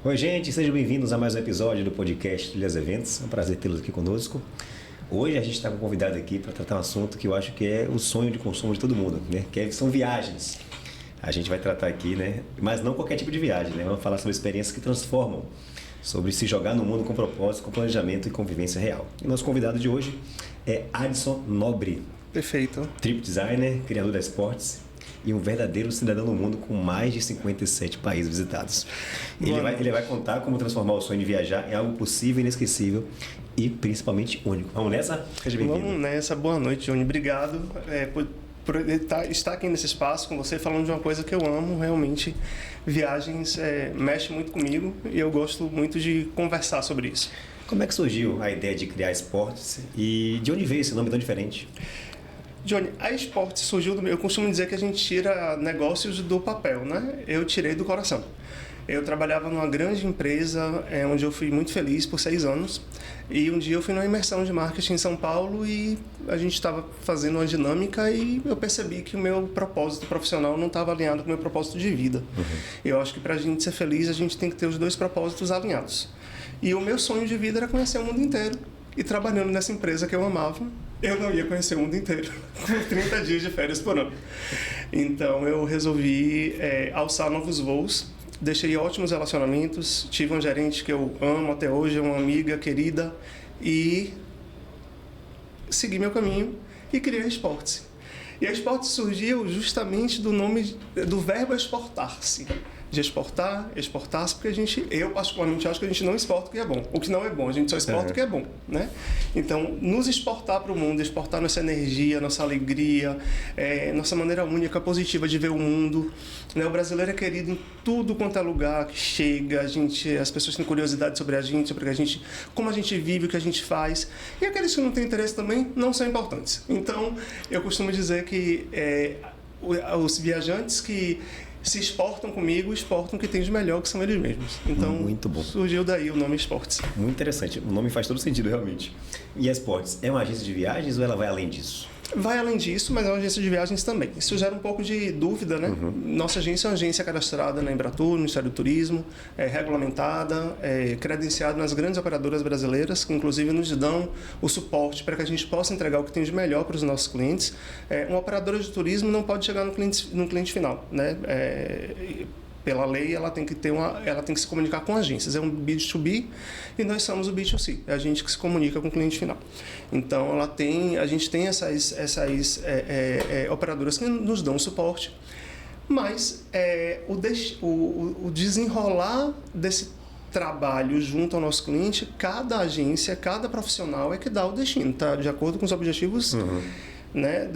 Oi, gente, sejam bem-vindos a mais um episódio do podcast Trilhas Eventos. É um prazer tê-los aqui conosco. Hoje a gente está com um convidado aqui para tratar um assunto que eu acho que é o sonho de consumo de todo mundo, né? São viagens. A gente vai tratar aqui, né? Mas não qualquer tipo de viagem, né? Vamos falar sobre experiências que transformam, sobre se jogar no mundo com propósito, com planejamento e convivência real. E nosso convidado de hoje é Adson Nobre. Perfeito. Trip designer, criador da Sports e um verdadeiro cidadão do mundo com mais de 57 países visitados. Ele vai contar como transformar o sonho de viajar em algo possível, inesquecível e principalmente único. Vamos nessa? Seja bem-vindo. Vamos nessa. Boa noite, Johnny. Obrigado por estar aqui nesse espaço com você, falando de uma coisa que eu amo. Realmente, viagens mexe muito comigo e eu gosto muito de conversar sobre isso. Como é que surgiu a ideia de criar Sports e de onde veio esse nome tão diferente? Johnny, a Sports surgiu do meu... Eu costumo dizer que a gente tira negócios do papel, né? Eu tirei do coração. Eu trabalhava numa grande empresa, onde eu fui muito feliz por 6 anos. E um dia eu fui numa imersão de marketing em São Paulo e a gente estava fazendo uma dinâmica e eu percebi que o meu propósito profissional não estava alinhado com o meu propósito de vida. Uhum. Eu acho que para a gente ser feliz, a gente tem que ter os dois propósitos alinhados. E o meu sonho de vida era conhecer o mundo inteiro. E trabalhando nessa empresa que eu amava, eu não ia conhecer o mundo inteiro, com 30 dias de férias por ano. Então eu resolvi alçar novos voos, deixei ótimos relacionamentos, tive um gerente que eu amo até hoje, uma amiga querida, e segui meu caminho e criei a Sports. E a Sports surgiu justamente do verbo exportar-se. De exportar-se, porque eu particularmente acho que a gente não exporta o que é bom. O que não é bom, a gente só exporta o que é bom, né? Então, nos exportar para o mundo, exportar nossa energia, nossa alegria, nossa maneira única, positiva de ver o mundo, né? O brasileiro é querido em tudo quanto é lugar que chega, as pessoas têm curiosidade sobre a gente, como a gente vive, o que a gente faz. E aqueles que não têm interesse também não são importantes. Então, eu costumo dizer que os viajantes que se exportam comigo, exportam o que tem de melhor, que são eles mesmos. Então, muito bom. Surgiu daí o nome Sports. Muito interessante. O nome faz todo sentido, realmente. E a Sports é uma agência de viagens ou ela vai além disso? Vai além disso, mas é uma agência de viagens também. Isso gera um pouco de dúvida, né? Uhum. Nossa agência é uma agência cadastrada na Embratur, no Ministério do Turismo, regulamentada, credenciada nas grandes operadoras brasileiras, que inclusive nos dão o suporte para que a gente possa entregar o que tem de melhor para os nossos clientes. Uma operadora de turismo não pode chegar no cliente final, né? Pela lei, ela tem que se comunicar com agências. É um B2B e nós somos o B2C. É a gente que se comunica com o cliente final. Então, a gente tem essas operadoras que nos dão suporte, mas o desenrolar desse trabalho junto ao nosso cliente, cada agência, cada profissional é que dá o destino, tá? De acordo com os objetivos, né,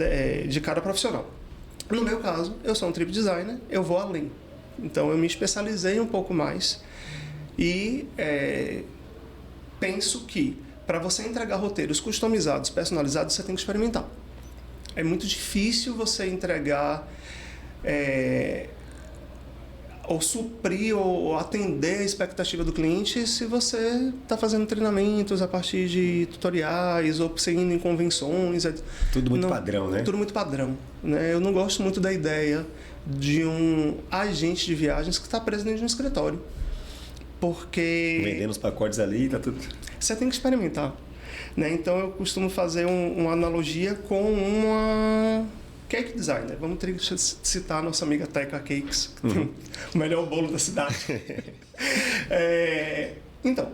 de cada profissional. No meu caso, eu sou um trip designer, eu vou além. Então, eu me especializei um pouco mais e penso que para você entregar roteiros customizados, personalizados, você tem que experimentar. É muito difícil você entregar ou suprir ou atender a expectativa do cliente se você está fazendo treinamentos a partir de tutoriais ou você indo em convenções. Tudo muito padrão, né? Tudo muito padrão, né? Eu não gosto muito da ideia de um agente de viagens que está preso dentro de um escritório. Porque... vendendo os pacotes ali, tá tudo... Você tem que experimentar, né? Então eu costumo fazer uma analogia com uma cake designer. Vamos ter que citar a nossa amiga Teca Cakes, que tem o melhor bolo da cidade. Então,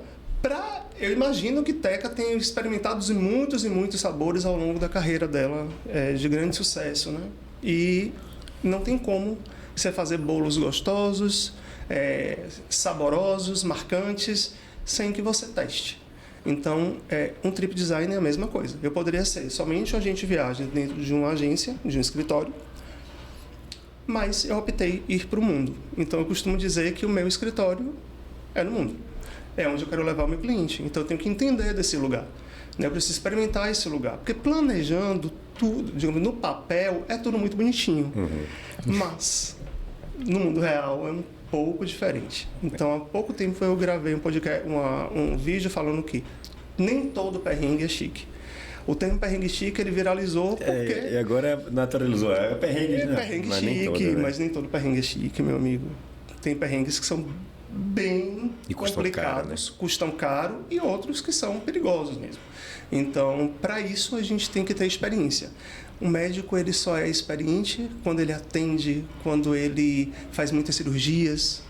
eu imagino que Teca tenha experimentado muitos e muitos sabores ao longo da carreira dela, de grande sucesso, né? E não tem como você fazer bolos gostosos, saborosos, marcantes, sem que você teste. Então, um trip design é a mesma coisa. Eu poderia ser somente um agente de viagem dentro de uma agência, de um escritório, mas eu optei ir para o mundo. Então, eu costumo dizer que o meu escritório é no mundo. É onde eu quero levar o meu cliente. Então, eu tenho que entender desse lugar. Eu preciso experimentar esse lugar. Porque planejando tudo, digamos, no papel, é tudo muito bonitinho. Mas, no mundo real, é um pouco diferente. Então, há pouco tempo eu gravei um vídeo falando que nem todo perrengue é chique. O termo perrengue chique, ele viralizou porque... e agora naturalizou. É perrengue, né? Perrengue chique, mas nem todo perrengue é chique, meu amigo. Tem perrengues que são bem complicados, custam caro, e outros que são perigosos mesmo. Então, para isso a gente tem que ter experiência. O médico, ele só é experiente quando ele atende, quando ele faz muitas cirurgias,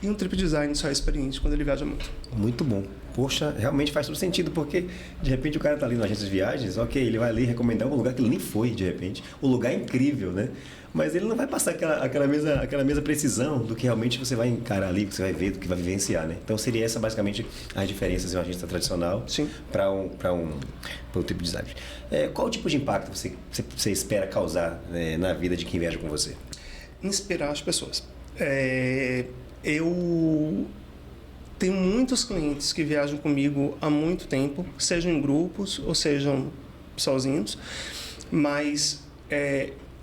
e um trip design só é experiente quando ele viaja muito. Muito bom. Poxa, realmente faz todo sentido, porque de repente o cara tá ali na agência de viagens, ok, ele vai ali recomendar um lugar que ele nem foi, de repente. O lugar é incrível, né? Mas ele não vai passar aquela mesma precisão do que realmente você vai encarar ali, que você vai ver, do que vai vivenciar, né? Então seria essa basicamente as diferenças de uma agência tradicional para um tipo de design. Qual o tipo de impacto você espera causar, né, na vida de quem viaja com você? Inspirar as pessoas. Eu tenho muitos clientes que viajam comigo há muito tempo, sejam em grupos ou sejam sozinhos, mas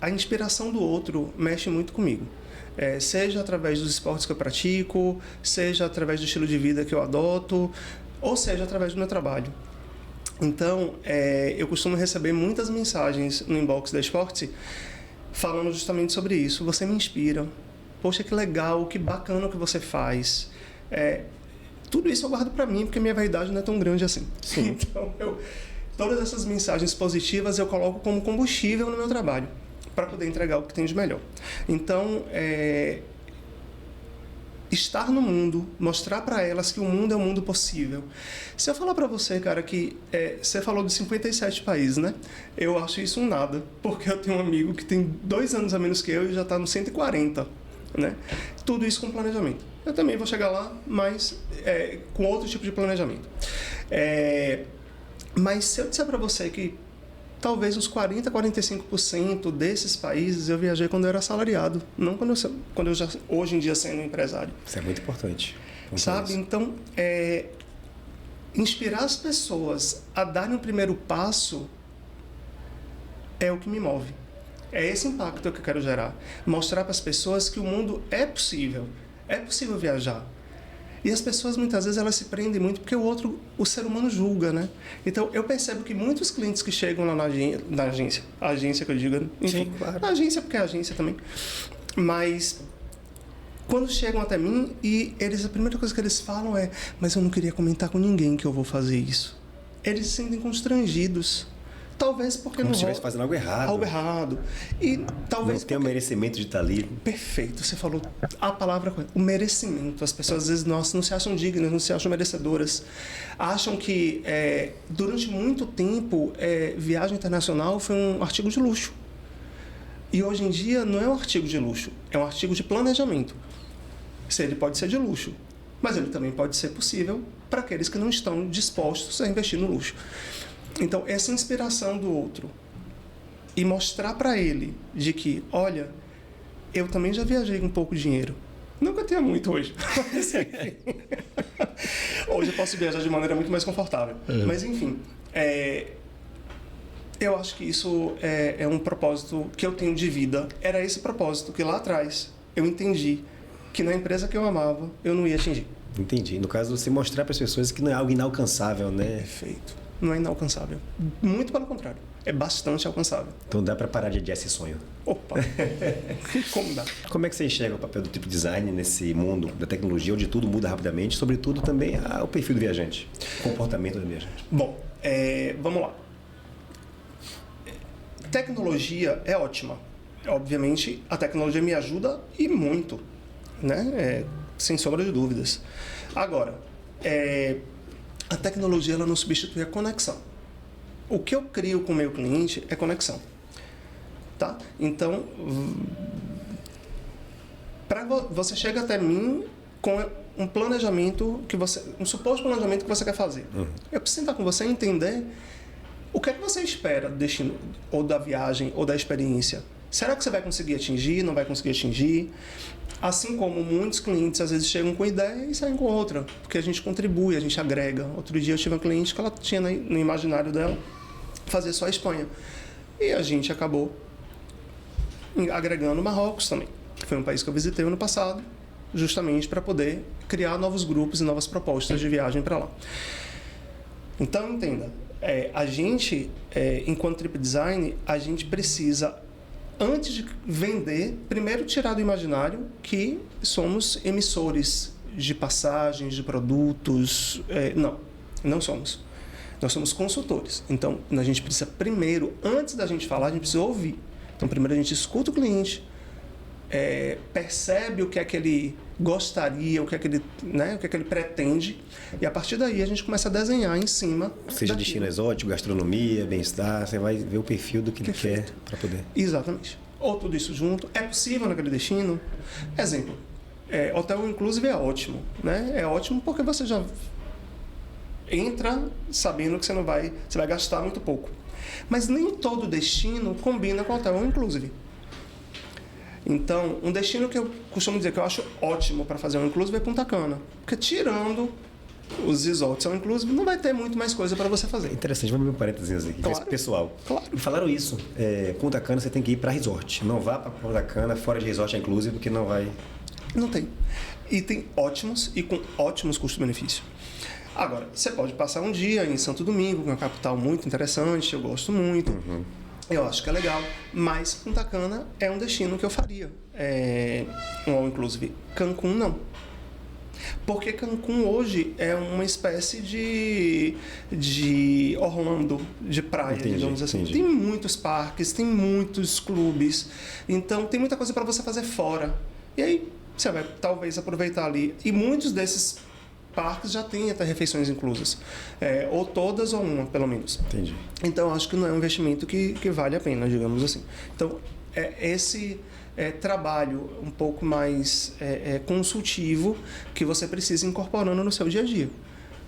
a inspiração do outro mexe muito comigo. Seja através dos esportes que eu pratico, seja através do estilo de vida que eu adoto, ou seja através do meu trabalho. Então, eu costumo receber muitas mensagens no inbox da Esporte falando justamente sobre isso. Você me inspira. Poxa, que legal, que bacana o que você faz. Tudo isso eu guardo para mim, porque minha vaidade não é tão grande assim. Sim. Então, todas essas mensagens positivas eu coloco como combustível no meu trabalho, para poder entregar o que tem de melhor. Então, estar no mundo, mostrar para elas que o mundo é um mundo possível. Se eu falar para você, cara, que você falou de 57 países, né? Eu acho isso um nada, porque eu tenho um amigo que tem 2 anos a menos que eu e já está no 140, né? Tudo isso com planejamento. Eu também vou chegar lá, mas com outro tipo de planejamento. Mas se eu disser para você que talvez uns 40%, 45% desses países eu viajei quando eu era assalariado, não quando eu já, hoje em dia, sendo empresário. Isso é muito importante. Sabe? Então, inspirar as pessoas a darem o primeiro passo é o que me move. É esse impacto que eu quero gerar. Mostrar para as pessoas que o mundo é possível. É possível viajar. E as pessoas, muitas vezes, elas se prendem muito porque o ser humano julga, né? Então, eu percebo que muitos clientes que chegam lá na agência, a agência que eu digo, enfim, sim, claro. A agência porque é a agência também, mas quando chegam até mim e a primeira coisa que eles falam é: mas eu não queria comentar com ninguém que eu vou fazer isso. Eles se sentem constrangidos. Talvez porque como não... se estivesse fazendo algo errado. Algo errado. E talvez não tem o merecimento de estar ali. Perfeito. Você falou a palavra, o merecimento. As pessoas, às vezes, não se acham dignas, não se acham merecedoras. Acham que, durante muito tempo, viagem internacional foi um artigo de luxo. E hoje em dia não é um artigo de luxo, é um artigo de planejamento. Ele pode ser de luxo, mas ele também pode ser possível para aqueles que não estão dispostos a investir no luxo. Então, essa inspiração do outro e mostrar para ele de que, olha, eu também já viajei com um pouco de dinheiro. Não que eu tenha muito hoje, mas enfim. Hoje eu posso viajar de maneira muito mais confortável. Mas, enfim, eu acho que isso é um propósito que eu tenho de vida. Era esse propósito que lá atrás eu entendi que na empresa que eu amava eu não ia atingir. Entendi. No caso, você mostrar para as pessoas que não é algo inalcançável, né? Perfeito. Não é inalcançável. Muito pelo contrário. É bastante alcançável. Então dá para parar de adiar esse sonho. Opa! Como dá? Como é que você enxerga o papel do tipo design nesse mundo da tecnologia, onde tudo muda rapidamente, sobretudo também o perfil do viajante, o comportamento do viajante? Bom, vamos lá. Tecnologia é ótima. Obviamente, a tecnologia me ajuda e muito, né? Sem sombra de dúvidas. Agora, a tecnologia ela não substitui a conexão. O que eu crio com o meu cliente é conexão. Tá? Então, você chega até mim com um planejamento um suposto planejamento que você quer fazer. Eu preciso sentar com você e entender o que é que você espera do destino, ou da viagem, ou da experiência. Será que você vai conseguir atingir, não vai conseguir atingir? Assim como muitos clientes às vezes chegam com ideia e saem com outra, porque a gente contribui, a gente agrega. Outro dia eu tive uma cliente que ela tinha no imaginário dela fazer só a Espanha. E a gente acabou agregando Marrocos também, que foi um país que eu visitei ano passado, justamente para poder criar novos grupos e novas propostas de viagem para lá. Então, entenda, a gente, enquanto trip design, a gente precisa, antes de vender, primeiro tirar do imaginário que somos emissores de passagens, de produtos. Não somos. Nós somos consultores. Então, a gente precisa primeiro, antes da gente falar, a gente precisa ouvir. Então, primeiro a gente escuta o cliente, percebe o que é que ele gostaria, o que é que ele pretende, e a partir daí a gente começa a desenhar em cima. Seja destino exótico, gastronomia, bem-estar, você vai ver o perfil do que ele quer para poder. Exatamente. Ou tudo isso junto. É possível naquele destino? Exemplo, hotel inclusive é ótimo, né? É ótimo porque você já entra sabendo que você vai gastar muito pouco. Mas nem todo destino combina com hotel inclusive. Então, um destino que eu costumo dizer que eu acho ótimo para fazer um inclusive é Punta Cana. Porque tirando os resorts são inclusive, não vai ter muito mais coisa para você fazer. Interessante, vamos abrir um parênteses aqui. Claro. Pessoal, Claro. Me falaram isso. Punta Cana você tem que ir para resort. Não vá para Punta Cana fora de resort inclusive, porque não vai... Não tem. E tem ótimos e com ótimos custo-benefício. Agora, você pode passar um dia em Santo Domingo, que é uma capital muito interessante, eu gosto muito. Uhum. Eu acho que é legal, mas Punta Cana é um destino que eu faria. Um all inclusive. Cancún não. Porque Cancún hoje é uma espécie de Orlando de praia, digamos assim. Entendi. Tem muitos parques, tem muitos clubes, então tem muita coisa para você fazer fora. E aí você vai talvez aproveitar ali. E muitos desses parques já têm até refeições inclusas. Ou todas ou uma, pelo menos. Entendi. Então, acho que não é um investimento que vale a pena, digamos assim. Então, esse trabalho um pouco mais consultivo que você precisa ir incorporando no seu dia a dia.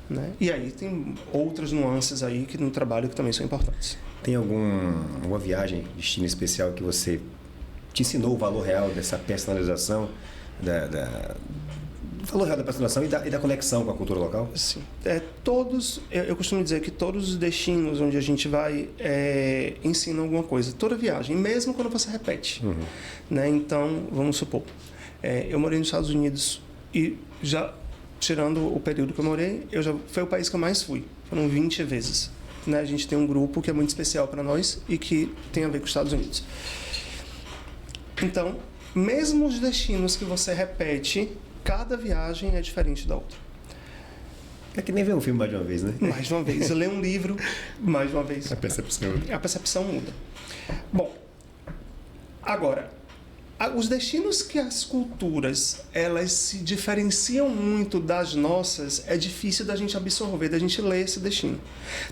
Né? E aí tem outras nuances aí que no trabalho que também são importantes. Tem alguma viagem, destino especial que você te ensinou o valor real dessa personalização, valor real da personalização e da conexão com a cultura local? Sim. Eu costumo dizer que todos os destinos onde a gente vai ensinam alguma coisa. Toda viagem, mesmo quando você repete. Uhum. Né? Então, vamos supor, eu morei nos Estados Unidos e já, tirando o período que eu morei, foi o país que eu mais fui. Foram 20 vezes. Né? A gente tem um grupo que é muito especial para nós e que tem a ver com os Estados Unidos. Então, mesmo os destinos que você repete, cada viagem é diferente da outra. É que nem ver um filme mais de uma vez, né? Mais de uma vez. Ler um livro, mais de uma vez. A percepção. A percepção muda. Bom, agora, os destinos que as culturas elas se diferenciam muito das nossas, é difícil da gente absorver, da gente ler esse destino.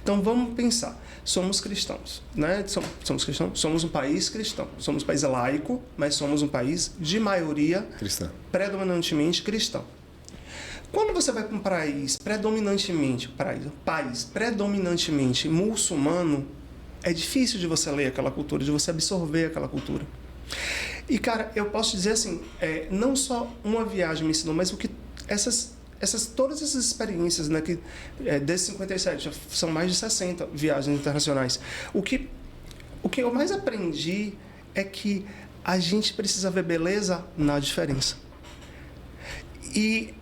Então, vamos pensar. Somos cristãos, né? Somos cristãos, somos um país cristão. Somos um país laico, mas somos um país de maioria Cristã. Predominantemente cristão. Quando você vai para um país predominantemente muçulmano, é difícil de você ler aquela cultura, de você absorver aquela cultura. E, cara, eu posso dizer assim, não só uma viagem me ensinou, mas todas essas experiências, né, que desde 57 já são mais de 60 viagens internacionais. O que eu mais aprendi é que a gente precisa ver beleza na diferença. E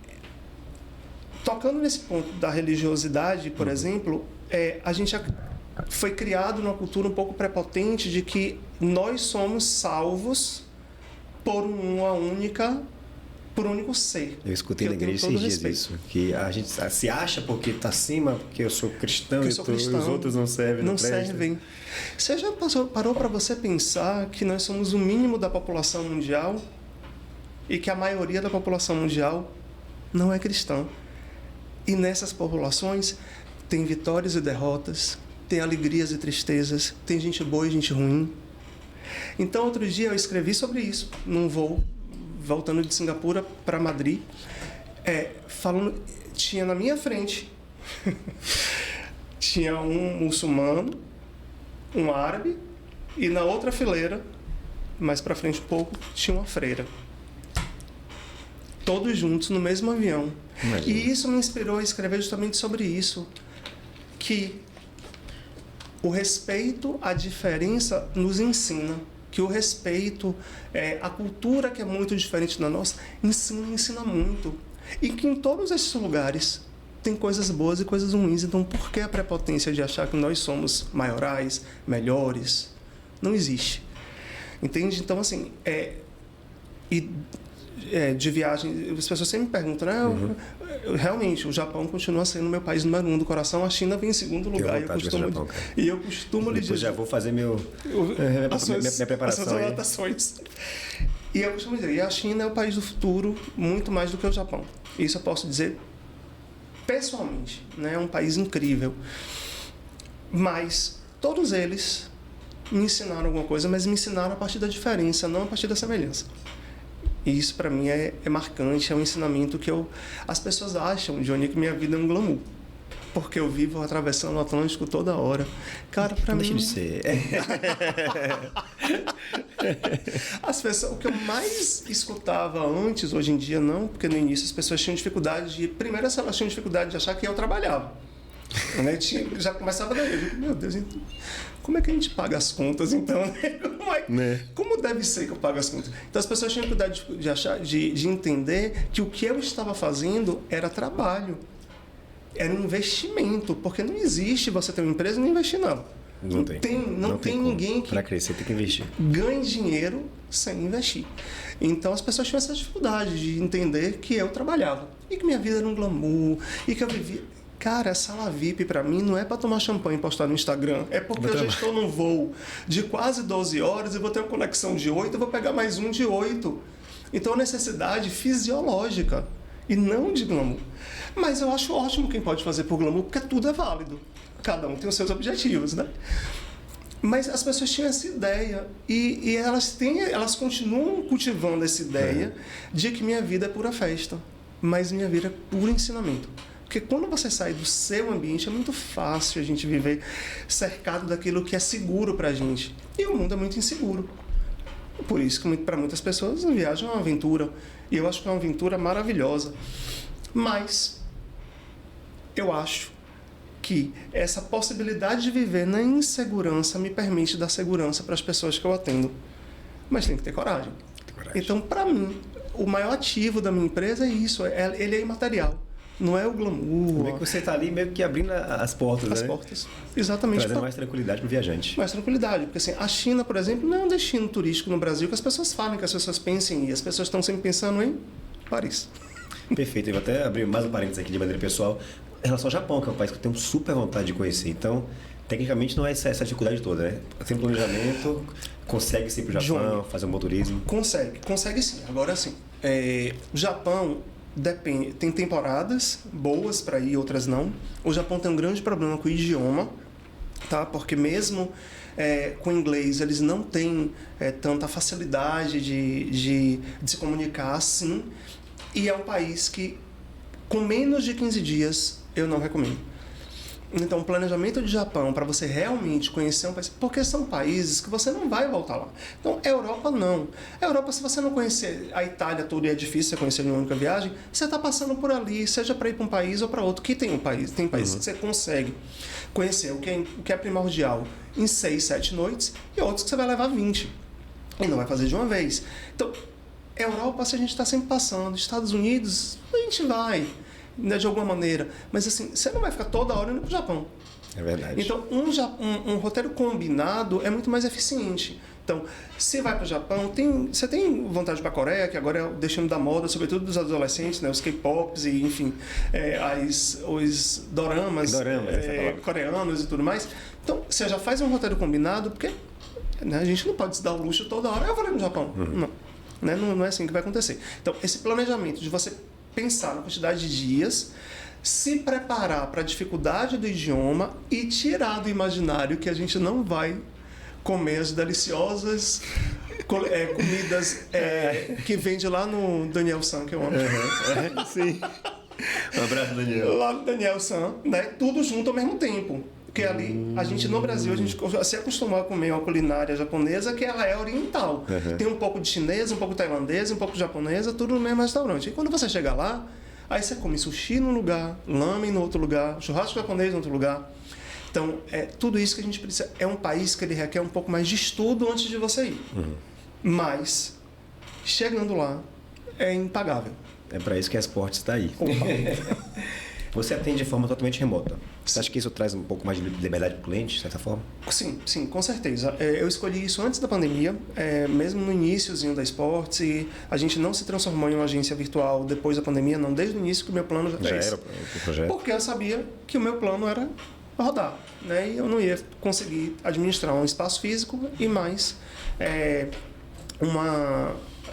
tocando nesse ponto da religiosidade, por exemplo, a gente foi criado numa cultura um pouco prepotente de que nós somos salvos por um único ser. Eu escutei na igreja esses dias isso, que a gente se acha porque está acima, porque eu sou cristão e os outros não servem. Não servem. Você já parou para você pensar que nós somos o mínimo da população mundial e que a maioria da população mundial não é cristã? E nessas populações tem vitórias e derrotas, tem alegrias e tristezas, tem gente boa e gente ruim. Então, outro dia eu escrevi sobre isso num voo voltando de Singapura para Madrid, tinha na minha frente tinha um muçulmano, um árabe, e na outra fileira, mais para frente um pouco, tinha uma freira. Todos juntos no mesmo avião. Imagina. E isso me inspirou a escrever justamente sobre isso, que o respeito à diferença nos ensina, que o respeito, a cultura que é muito diferente da nossa, ensina muito. E que em todos esses lugares tem coisas boas e coisas ruins. Então, por que a prepotência de achar que nós somos maiorais, melhores? Não existe. Entende? Então, assim, e de viagem, as pessoas sempre me perguntam, né? Realmente, o Japão continua sendo o meu país número 1 do coração, a China vem em segundo lugar. E eu costumo lhe dizer... já vou fazer minha preparação. As suas anotações. E eu costumo dizer, a China é o país do futuro muito mais do que o Japão. Isso eu posso dizer pessoalmente, né? É um país incrível. Mas todos eles me ensinaram alguma coisa, mas me ensinaram a partir da diferença, não a partir da semelhança. E isso para mim é marcante, é um ensinamento que as pessoas acham, Johnny, que minha vida é um glamour. Porque eu vivo atravessando o Atlântico toda hora. Cara, para mim... Deixa de ser. As pessoas, o que eu mais escutava antes, hoje em dia não, porque no início as pessoas tinham dificuldade de... Primeiro, elas tinham dificuldade de achar que eu trabalhava. Né? Já começava daí. Eu digo, meu Deus, então, como é que a gente paga as contas, então? Como deve ser que eu pago as contas? Então as pessoas tinham dificuldade de entender que o que eu estava fazendo era trabalho. Era um investimento, porque não existe você ter uma empresa e não investir, não. Não tem ninguém que... Para crescer, tem que investir. Ganhe dinheiro sem investir. Então, as pessoas tinham essa dificuldade de entender que eu trabalhava. E que minha vida era um glamour. E que eu vivia... Cara, a sala VIP para mim não é para tomar champanhe e postar no Instagram. É porque eu já estou num voo de quase 12 horas e vou ter uma conexão de 8 e vou pegar mais um de 8. Então, a necessidade fisiológica e não de glamour. Mas eu acho ótimo quem pode fazer por glamour, porque tudo é válido. Cada um tem os seus objetivos, né? Mas as pessoas tinham essa ideia e elas continuam cultivando essa ideia de que minha vida é pura festa, mas minha vida é puro ensinamento. Porque quando você sai do seu ambiente, é muito fácil a gente viver cercado daquilo que é seguro pra gente. E o mundo é muito inseguro. Por isso que para muitas pessoas a viagem é uma aventura. E eu acho que é uma aventura maravilhosa. Mas eu acho que essa possibilidade de viver na insegurança me permite dar segurança para as pessoas que eu atendo. Mas tem que ter coragem. Então, para mim, o maior ativo da minha empresa é isso. Ele é imaterial. Não é o glamour. Como é que você está ali meio que abrindo as portas, as né? portas. Exatamente. Trazendo mais tranquilidade para o viajante. Mais tranquilidade. Porque assim, a China, por exemplo, não é um destino turístico no Brasil que as pessoas falam, que as pessoas pensem em ir. As pessoas estão sempre pensando em Paris. Perfeito. Eu vou até abrir mais um parênteses aqui de maneira pessoal. Em relação ao Japão, que é um país que eu tenho super vontade de conhecer. Então, tecnicamente, não é essa dificuldade toda, né? Tem planejamento, consegue ir para o Japão, Johnny, fazer um bom turismo? Consegue sim. Agora, assim, o Japão... Depende, tem temporadas boas para ir, outras não. O Japão tem um grande problema com o idioma, tá? Porque mesmo com o inglês eles não têm tanta facilidade de se comunicar assim. E é um país que com menos de 15 dias eu não recomendo. Então, o planejamento de Japão para você realmente conhecer um país, porque são países que você não vai voltar lá. Então, a Europa não. A Europa, se você não conhecer a Itália toda e é difícil você conhecer em uma única viagem, você está passando por ali, seja para ir para um país ou para outro, que tem países que você consegue conhecer o que é primordial em 6, 7 noites e outros que você vai levar 20 e não vai fazer de uma vez. Então, Europa, se a gente está sempre passando, Estados Unidos, a gente vai, né, de alguma maneira. Mas assim, você não vai ficar toda hora indo para o Japão. É verdade. Então, um roteiro combinado é muito mais eficiente. Então, se vai para o Japão, você tem vontade para a Coreia, que agora é o destino da moda, sobretudo dos adolescentes, né, os K-pops e, enfim, os doramas coreanos e tudo mais. Então, você já faz um roteiro combinado, porque né, a gente não pode se dar o luxo toda hora. Eu vou ali no Japão. Não. Né? Não é assim que vai acontecer. Então, esse planejamento de você pensar na quantidade de dias, se preparar para a dificuldade do idioma e tirar do imaginário que a gente não vai comer as deliciosas comidas que vende lá no Daniel San, que eu amo. Sim. Um abraço, Daniel. Lá no Daniel San, né? Tudo junto ao mesmo tempo. Porque ali, a gente no Brasil, a gente se acostumou a comer uma culinária japonesa que ela é oriental. Tem um pouco de chinesa, um pouco de tailandesa, um pouco de japonesa, tudo no mesmo restaurante. E quando você chega lá, aí você come sushi num lugar, lamen no outro lugar, churrasco japonês no outro lugar. Então, tudo isso que a gente precisa. É um país que ele requer um pouco mais de estudo antes de você ir. Mas, chegando lá, é impagável. É para isso que a Esporte está aí. Você atende de forma totalmente remota. Você acha que isso traz um pouco mais de liberdade para o cliente, de certa forma? Sim, com certeza. Eu escolhi isso antes da pandemia, mesmo no iníciozinho da Sports, e a gente não se transformou em uma agência virtual depois da pandemia, não, desde o início que o meu plano já era esse. o projeto. Porque eu sabia que o meu plano era rodar, né? E eu não ia conseguir administrar um espaço físico e mais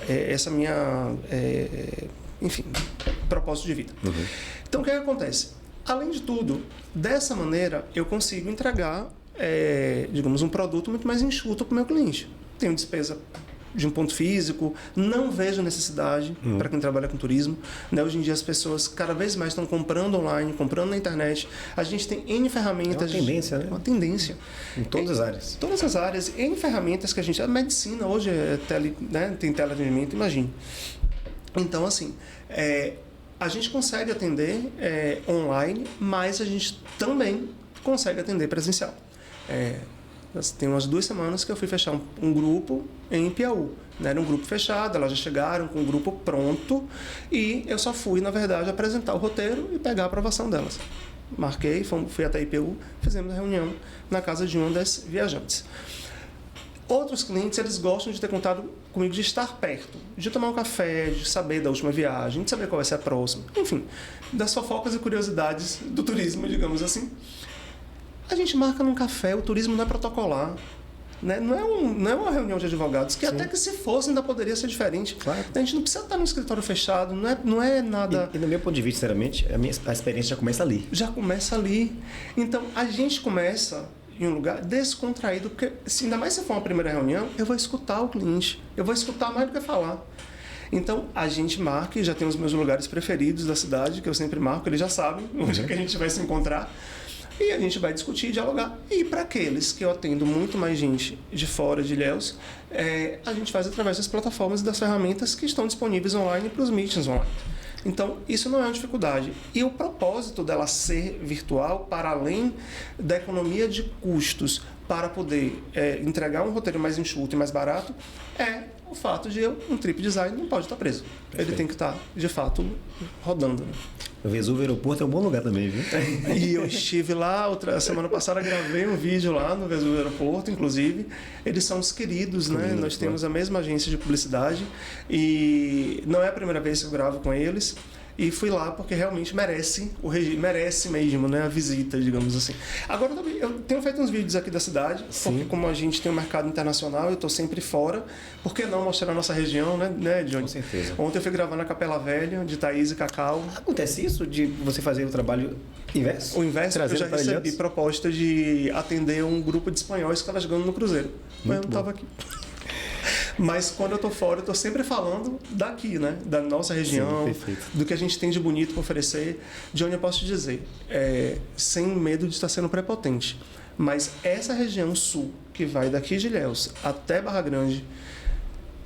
essa minha, enfim, propósito de vida. Uhum. Então, o que acontece? Além de tudo, dessa maneira, eu consigo entregar, digamos, um produto muito mais enxuto para o meu cliente. Tenho despesa de um ponto físico, não vejo necessidade para quem trabalha com turismo. Né? Hoje em dia, as pessoas cada vez mais estão comprando online, comprando na internet. A gente tem N ferramentas. É uma tendência, né? Uma tendência. Em todas as áreas. Todas as áreas. N ferramentas que a gente... A medicina hoje tem teleatendimento, imagine. Então, assim... a gente consegue atender online, mas a gente também consegue atender presencial. Tem umas 2 semanas que eu fui fechar um grupo em Piauí. Né? Era um grupo fechado, elas já chegaram com o grupo pronto e eu só fui, na verdade, apresentar o roteiro e pegar a aprovação delas. Marquei, fui até IPU, fizemos a reunião na casa de uma das viajantes. Outros clientes, eles gostam de ter contato comigo, de estar perto, de tomar um café, de saber da última viagem, de saber qual vai ser a próxima, enfim, das fofocas e curiosidades do turismo, digamos assim. A gente marca num café, o turismo não é protocolar, né? Não é uma reunião de advogados, que Sim. até que se fosse ainda poderia ser diferente. Claro. A gente não precisa estar num escritório fechado, não é nada... E do meu ponto de vista, sinceramente, a experiência já começa ali. Já começa ali. Então, a gente começa... em um lugar descontraído, porque ainda mais se for uma primeira reunião, eu vou escutar o cliente, eu vou escutar mais do que falar. Então, a gente marca, e já tem os meus lugares preferidos da cidade, que eu sempre marco, eles já sabem onde é que a gente vai se encontrar, e a gente vai discutir e dialogar. E para aqueles que eu atendo muito mais gente de fora de Ilhéus, a gente faz através das plataformas e das ferramentas que estão disponíveis online para os meetings online. Então, isso não é uma dificuldade. E o propósito dela ser virtual, para além da economia de custos, para poder entregar um roteiro mais enxuto e mais barato, é o fato de um trip design não pode estar preso. Perfeito. Ele tem que estar, de fato, rodando. Né? O Vesúvio Aeroporto é um bom lugar também, viu? E eu estive lá, semana passada gravei um vídeo lá no Vesúvio Aeroporto, inclusive. Eles são os queridos, né? Nós temos a mesma agência de publicidade e não é a primeira vez que eu gravo com eles. E fui lá porque realmente merece mesmo, né, a visita, digamos assim. Agora eu tenho feito uns vídeos aqui da cidade, Sim. porque como a gente tem um mercado internacional, eu estou sempre fora. Por que não mostrar a nossa região, né, Johnny? Com certeza. Ontem eu fui gravar na Capela Velha, de Thaís e Cacau. Acontece isso, de você fazer o trabalho inverso? O inverso, eu já recebi proposta de atender um grupo de espanhóis que estava jogando no Cruzeiro. Mas eu não estava aqui. Mas quando eu estou fora, eu estou sempre falando daqui, né? Da nossa região, Sim, do que a gente tem de bonito para oferecer. De onde eu posso te dizer, sem medo de estar sendo prepotente. Mas essa região sul, que vai daqui de Ilhéus até Barra Grande,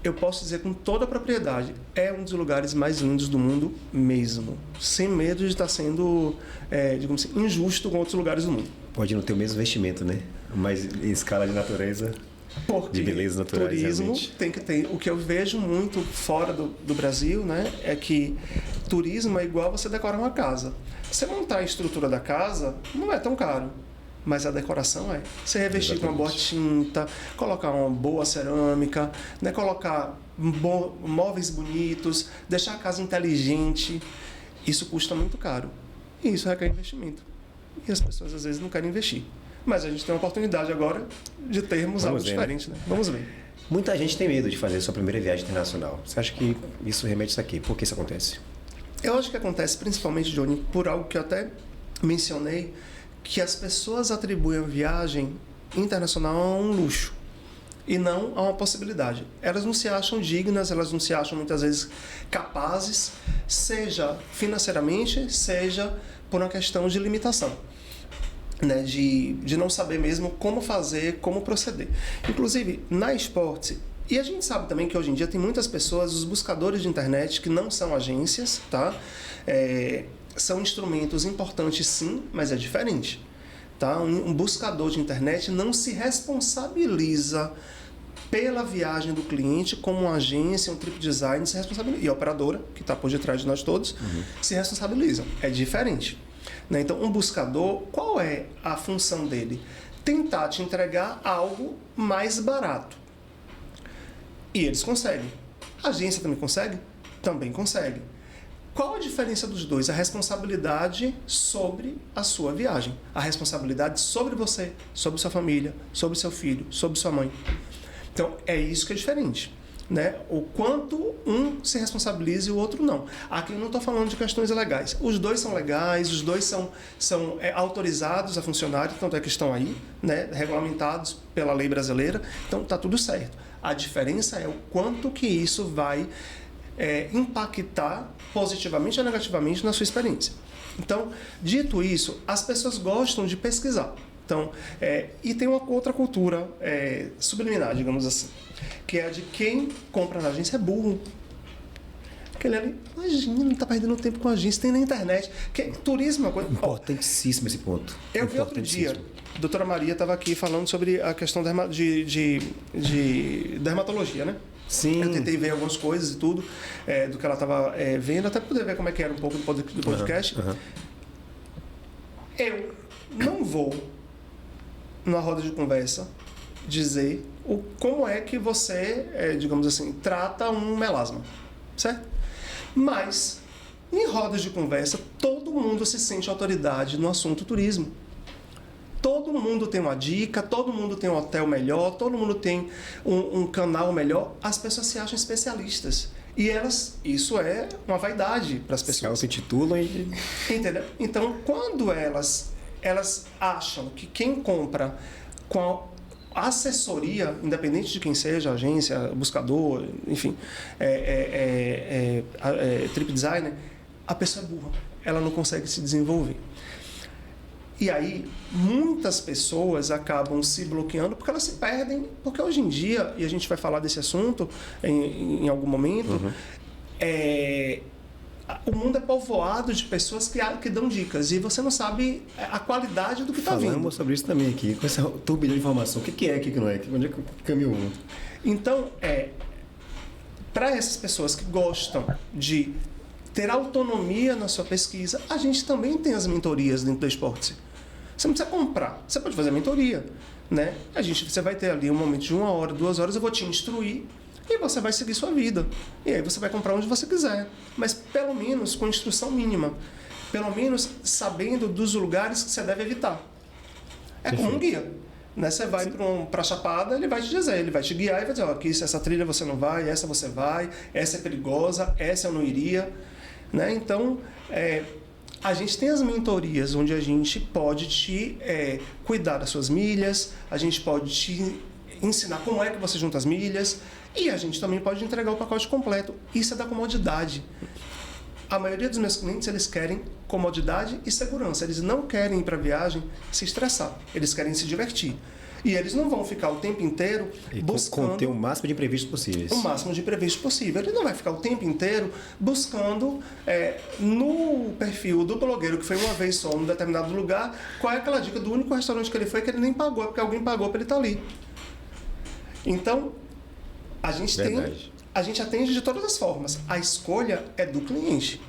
eu posso dizer com toda a propriedade, é um dos lugares mais lindos do mundo mesmo. Sem medo de estar sendo, digamos assim, injusto com outros lugares do mundo. Pode não ter o mesmo vestimento, né? Mas em escala de natureza... Porque de beleza natural, turismo realmente. Tem que ter. O que eu vejo muito fora do Brasil, né, é que turismo é igual você decorar uma casa. Você montar a estrutura da casa não é tão caro, mas a decoração é. Você revestir com uma boa tinta, colocar uma boa cerâmica, né, colocar móveis bonitos, deixar a casa inteligente. Isso custa muito caro. E isso requer investimento. E as pessoas às vezes não querem investir. Mas a gente tem uma oportunidade agora de termos algo diferente, né? Vamos ver. Muita gente tem medo de fazer sua primeira viagem internacional. Você acha que isso remete isso aqui? Por que isso acontece? Eu acho que acontece principalmente, Johnny, por algo que eu até mencionei, que as pessoas atribuem a viagem internacional a um luxo e não a uma possibilidade. Elas não se acham dignas, elas não se acham muitas vezes capazes, seja financeiramente, seja por uma questão de limitação. Né, de não saber mesmo como fazer, como proceder. Inclusive, na Sports, e a gente sabe também que hoje em dia tem muitas pessoas, os buscadores de internet, que não são agências, tá? São instrumentos importantes sim, mas é diferente. Tá? Um buscador de internet não se responsabiliza pela viagem do cliente como uma agência, um trip design se responsabiliza. E a operadora, que está por detrás de nós todos, se responsabilizam. É diferente. né? Então, um buscador, qual é a função dele? Tentar te entregar algo mais barato. E eles conseguem. A agência também consegue? Também consegue. Qual a diferença dos dois? A responsabilidade sobre a sua viagem. A responsabilidade sobre você, sobre sua família, sobre seu filho, sobre sua mãe. Então, é isso que é diferente, né? O quanto um se responsabiliza e o outro não. Aqui eu não estou falando de questões legais. Os dois são legais, os dois são autorizados a funcionar, tanto é que estão aí, né? Regulamentados pela lei brasileira. Então, está tudo certo. A diferença é o quanto que isso vai impactar positivamente ou negativamente na sua experiência. Então, dito isso, as pessoas gostam de pesquisar. Então, e tem uma outra cultura subliminar, digamos assim, que é a de quem compra na agência é burro. Aquele ali, imagina, não está perdendo tempo com a agência, tem na internet. Turismo é uma coisa... Importantíssimo esse ponto. Eu vi outro dia, a doutora Maria estava aqui falando sobre a questão de dermatologia, né? Sim. Eu tentei ver algumas coisas e tudo, do que ela estava vendo, até poder ver como é que era um pouco do podcast. Eu não vou, numa roda de conversa, dizer como é que você, digamos assim, trata um melasma, certo? Mas, em rodas de conversa, todo mundo se sente autoridade no assunto turismo. Todo mundo tem uma dica, todo mundo tem um hotel melhor, todo mundo tem um canal melhor. As pessoas se acham especialistas. E isso é uma vaidade para as pessoas. Elas se titulam e... Entendeu? Então, quando elas acham que quem compra com a assessoria, independente de quem seja, agência, buscador, enfim, trip designer, a pessoa é burra. Ela não consegue se desenvolver. E aí, muitas pessoas acabam se bloqueando porque elas se perdem. Porque hoje em dia, e a gente vai falar desse assunto em algum momento, o mundo é povoado de pessoas que dão dicas. E você não sabe a qualidade do que está vindo. Falamos sobre isso também aqui, com essa turbilhão de informação. O que é, o que não é? Onde é que caminhou? Então, para essas pessoas que gostam de ter autonomia na sua pesquisa, a gente também tem as mentorias dentro da Esporte. Você não precisa comprar, você pode fazer a mentoria, né? Você vai ter ali um momento de 1 hora, 2 horas, eu vou te instruir e você vai seguir sua vida. E aí você vai comprar onde você quiser, mas pelo menos com instrução mínima, pelo menos sabendo dos lugares que você deve evitar. É como um guia, né? Você vai para a Chapada, ele vai te dizer, ele vai te guiar e vai dizer, aqui essa trilha você não vai, essa você vai, essa é perigosa, essa eu não iria, né? Então, a gente tem as mentorias onde a gente pode te cuidar das suas milhas, a gente pode te ensinar como é que você junta as milhas e a gente também pode entregar o pacote completo. Isso é da comodidade. A maioria dos meus clientes, eles querem comodidade e segurança. Eles não querem ir para a viagem se estressar, eles querem se divertir. E eles não vão ficar o tempo inteiro buscando... Conter o máximo de imprevistos possíveis. O máximo de imprevistos possível. Ele não vai ficar o tempo inteiro buscando no perfil do blogueiro que foi uma vez só num determinado lugar, qual é aquela dica do único restaurante que ele foi que ele nem pagou, porque alguém pagou para ele estar ali. Então, a gente atende de todas as formas. A escolha é do cliente.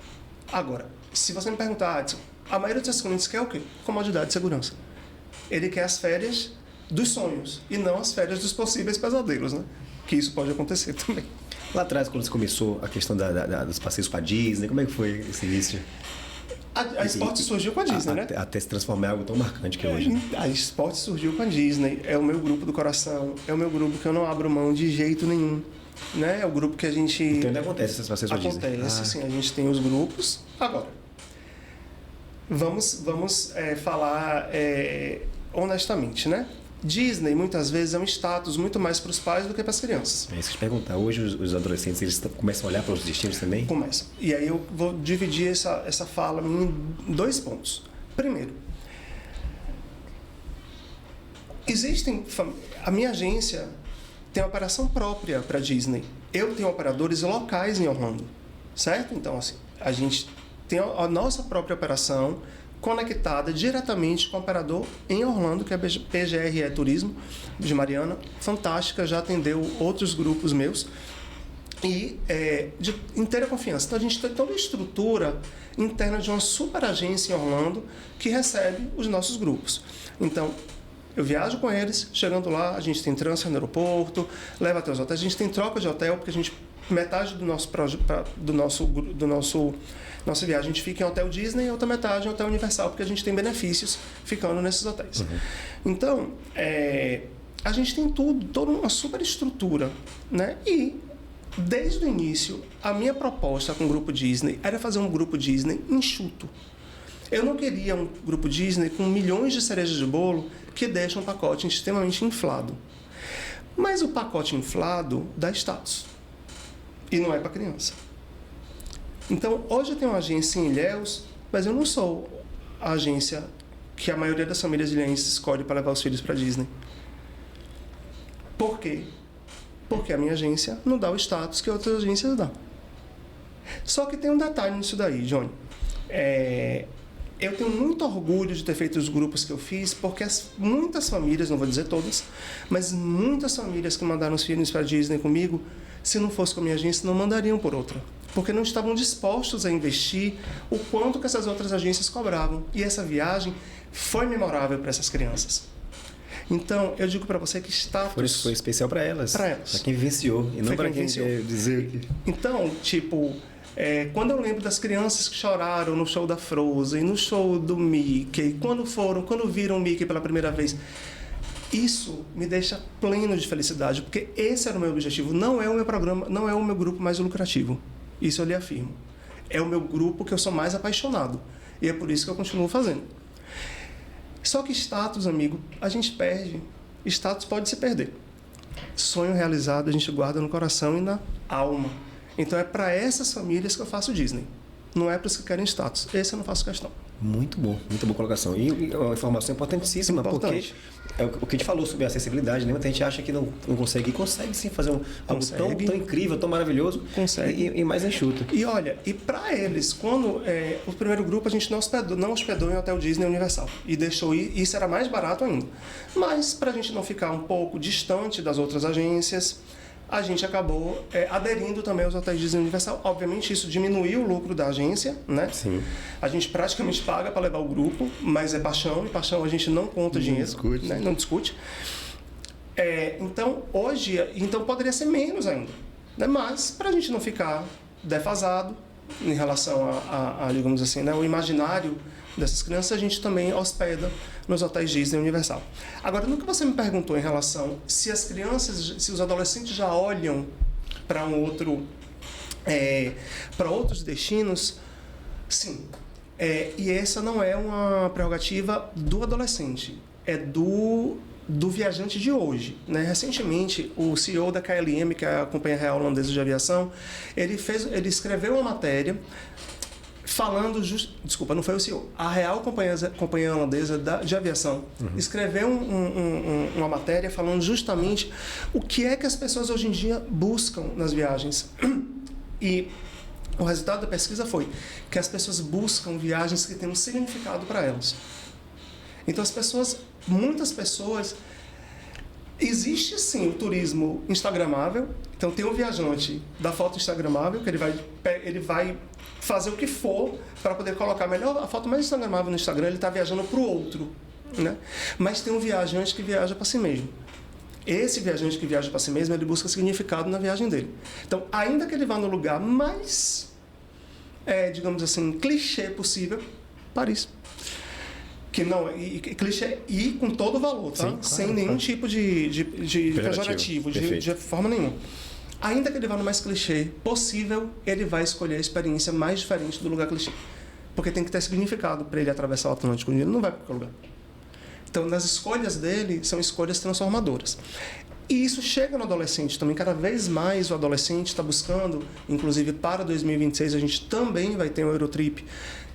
Agora, se você me perguntar, Adson, a maioria dos seus clientes quer o quê? Comodidade e segurança. Ele quer as férias dos sonhos e não as férias dos possíveis pesadelos, né? Que isso pode acontecer também. Lá atrás, quando você começou a questão dos passeios para a Disney, como é que foi esse início? A Esporte surgiu com a Disney, né? Até se transformar em algo tão marcante que é hoje. A Esporte surgiu com a Disney. É o meu grupo do coração. É o meu grupo que eu não abro mão de jeito nenhum. Né? É o grupo que a gente... Então ainda acontece esses passeios para a Disney? Acontece, sim. A gente tem os grupos. Agora, vamos falar honestamente, né? Disney, muitas vezes, é um status muito mais para os pais do que para as crianças. É isso que eu te perguntar. Hoje, os adolescentes, eles começam a olhar para os destinos também? Começam. E aí eu vou dividir essa fala em 2 pontos. Primeiro, a minha agência tem uma operação própria para Disney. Eu tenho operadores locais em Orlando, certo? Então, assim, a gente tem a nossa própria operação conectada diretamente com o operador em Orlando, que é a PGRE Turismo, de Mariana. Fantástica, já atendeu outros grupos meus. e de inteira confiança. Então a gente tem toda a estrutura interna de uma super agência em Orlando que recebe os nossos grupos. Então eu viajo com eles, chegando lá, a gente tem transfer no aeroporto, leva até os hotéis, a gente tem troca de hotel, porque a gente, metade do nossa viagem a gente fica em hotel Disney e outra metade em hotel Universal, porque a gente tem benefícios ficando nesses hotéis. Então, a gente tem toda uma super estrutura, né? E desde o início, a minha proposta com o grupo Disney era fazer um grupo Disney enxuto. Eu não queria um grupo Disney com milhões de cerejas de bolo que deixam um pacote extremamente inflado. Mas o pacote inflado dá status. E não é para criança. Então, hoje eu tenho uma agência em Ilhéus, mas eu não sou a agência que a maioria das famílias ilhéenses escolhe para levar os filhos para Disney. Por quê? Porque a minha agência não dá o status que outras agências dão. Só que tem um detalhe nisso daí, Johnny. Eu tenho muito orgulho de ter feito os grupos que eu fiz, porque muitas famílias, não vou dizer todas, mas muitas famílias que mandaram os filhos para Disney comigo, se não fosse com a minha agência, não mandariam por outra. Porque não estavam dispostos a investir o quanto que essas outras agências cobravam. E essa viagem foi memorável para essas crianças. Então, eu digo para você que status... Por isso foi especial para elas. Para elas. Para quem vivenciou, e não para quem quer dizer que... Então, tipo... quando eu lembro das crianças que choraram no show da Frozen, no show do Mickey, quando viram o Mickey pela primeira vez, isso me deixa pleno de felicidade, porque esse era o meu objetivo. Não é o meu programa, não é o meu grupo mais lucrativo. Isso eu lhe afirmo. É o meu grupo que eu sou mais apaixonado. E é por isso que eu continuo fazendo. Só que status, amigo, a gente perde. Status pode se perder. Sonho realizado a gente guarda no coração e na alma. Então é para essas famílias que eu faço Disney. Não é para os que querem status. Esse eu não faço questão. Muito bom, muita boa colocação. E uma informação importantíssima, importante. Porque o que a gente falou sobre a acessibilidade, né? Muita gente acha que não consegue. E consegue sim fazer algo tão incrível, tão maravilhoso. Consegue. E mais enxuto. E olha, e para eles, quando o primeiro grupo a gente não hospedou em hotel Disney Universal. E deixou ir, isso era mais barato ainda. Mas para a gente não ficar um pouco distante das outras agências, a gente acabou aderindo também aos hotéis Disney Universal. Obviamente, isso diminuiu o lucro da agência, né? Sim. A gente praticamente paga para levar o grupo, mas é paixão, e paixão a gente não conta dinheiro. Discute. Né? Não discute. Então, hoje, poderia ser menos ainda. Né? Mas, para a gente não ficar defasado em relação a digamos assim, né? O imaginário dessas crianças, a gente também hospeda nos hotéis Disney Universal. Agora, no que você me perguntou em relação se as crianças, se os adolescentes já olham para para outros destinos, sim. E essa não é uma prerrogativa do adolescente, é do viajante de hoje, né? Recentemente, o CEO da KLM, que é a Companhia Real Holandesa de Aviação, ele escreveu uma matéria falando... Desculpa, não foi o CEO. A Real Companhia Holandesa de Aviação escreveu uma matéria falando justamente o que é que as pessoas hoje em dia buscam nas viagens. E o resultado da pesquisa foi que as pessoas buscam viagens que têm um significado para elas. Então, muitas pessoas... Existe, sim, o turismo instagramável. Então, tem um viajante da foto instagramável, que ele vai fazer o que for para poder colocar a foto mais instagramável no Instagram. Ele está viajando para o outro, né? Mas tem um viajante que viaja para si mesmo. Esse viajante que viaja para si mesmo, ele busca significado na viagem dele. Então, ainda que ele vá no lugar mais, digamos assim, clichê possível, Paris. Que não, clichê e com todo o valor, tá? Sim, sem nenhum tipo de pejorativo, de forma nenhuma. Ainda que ele vá no mais clichê possível, ele vai escolher a experiência mais diferente do lugar clichê. Porque tem que ter significado para ele atravessar o Atlântico. Ele não vai para qualquer lugar. Então, nas escolhas dele, são escolhas transformadoras. E isso chega no adolescente também. Cada vez mais o adolescente está buscando, inclusive para 2026, a gente também vai ter um Eurotrip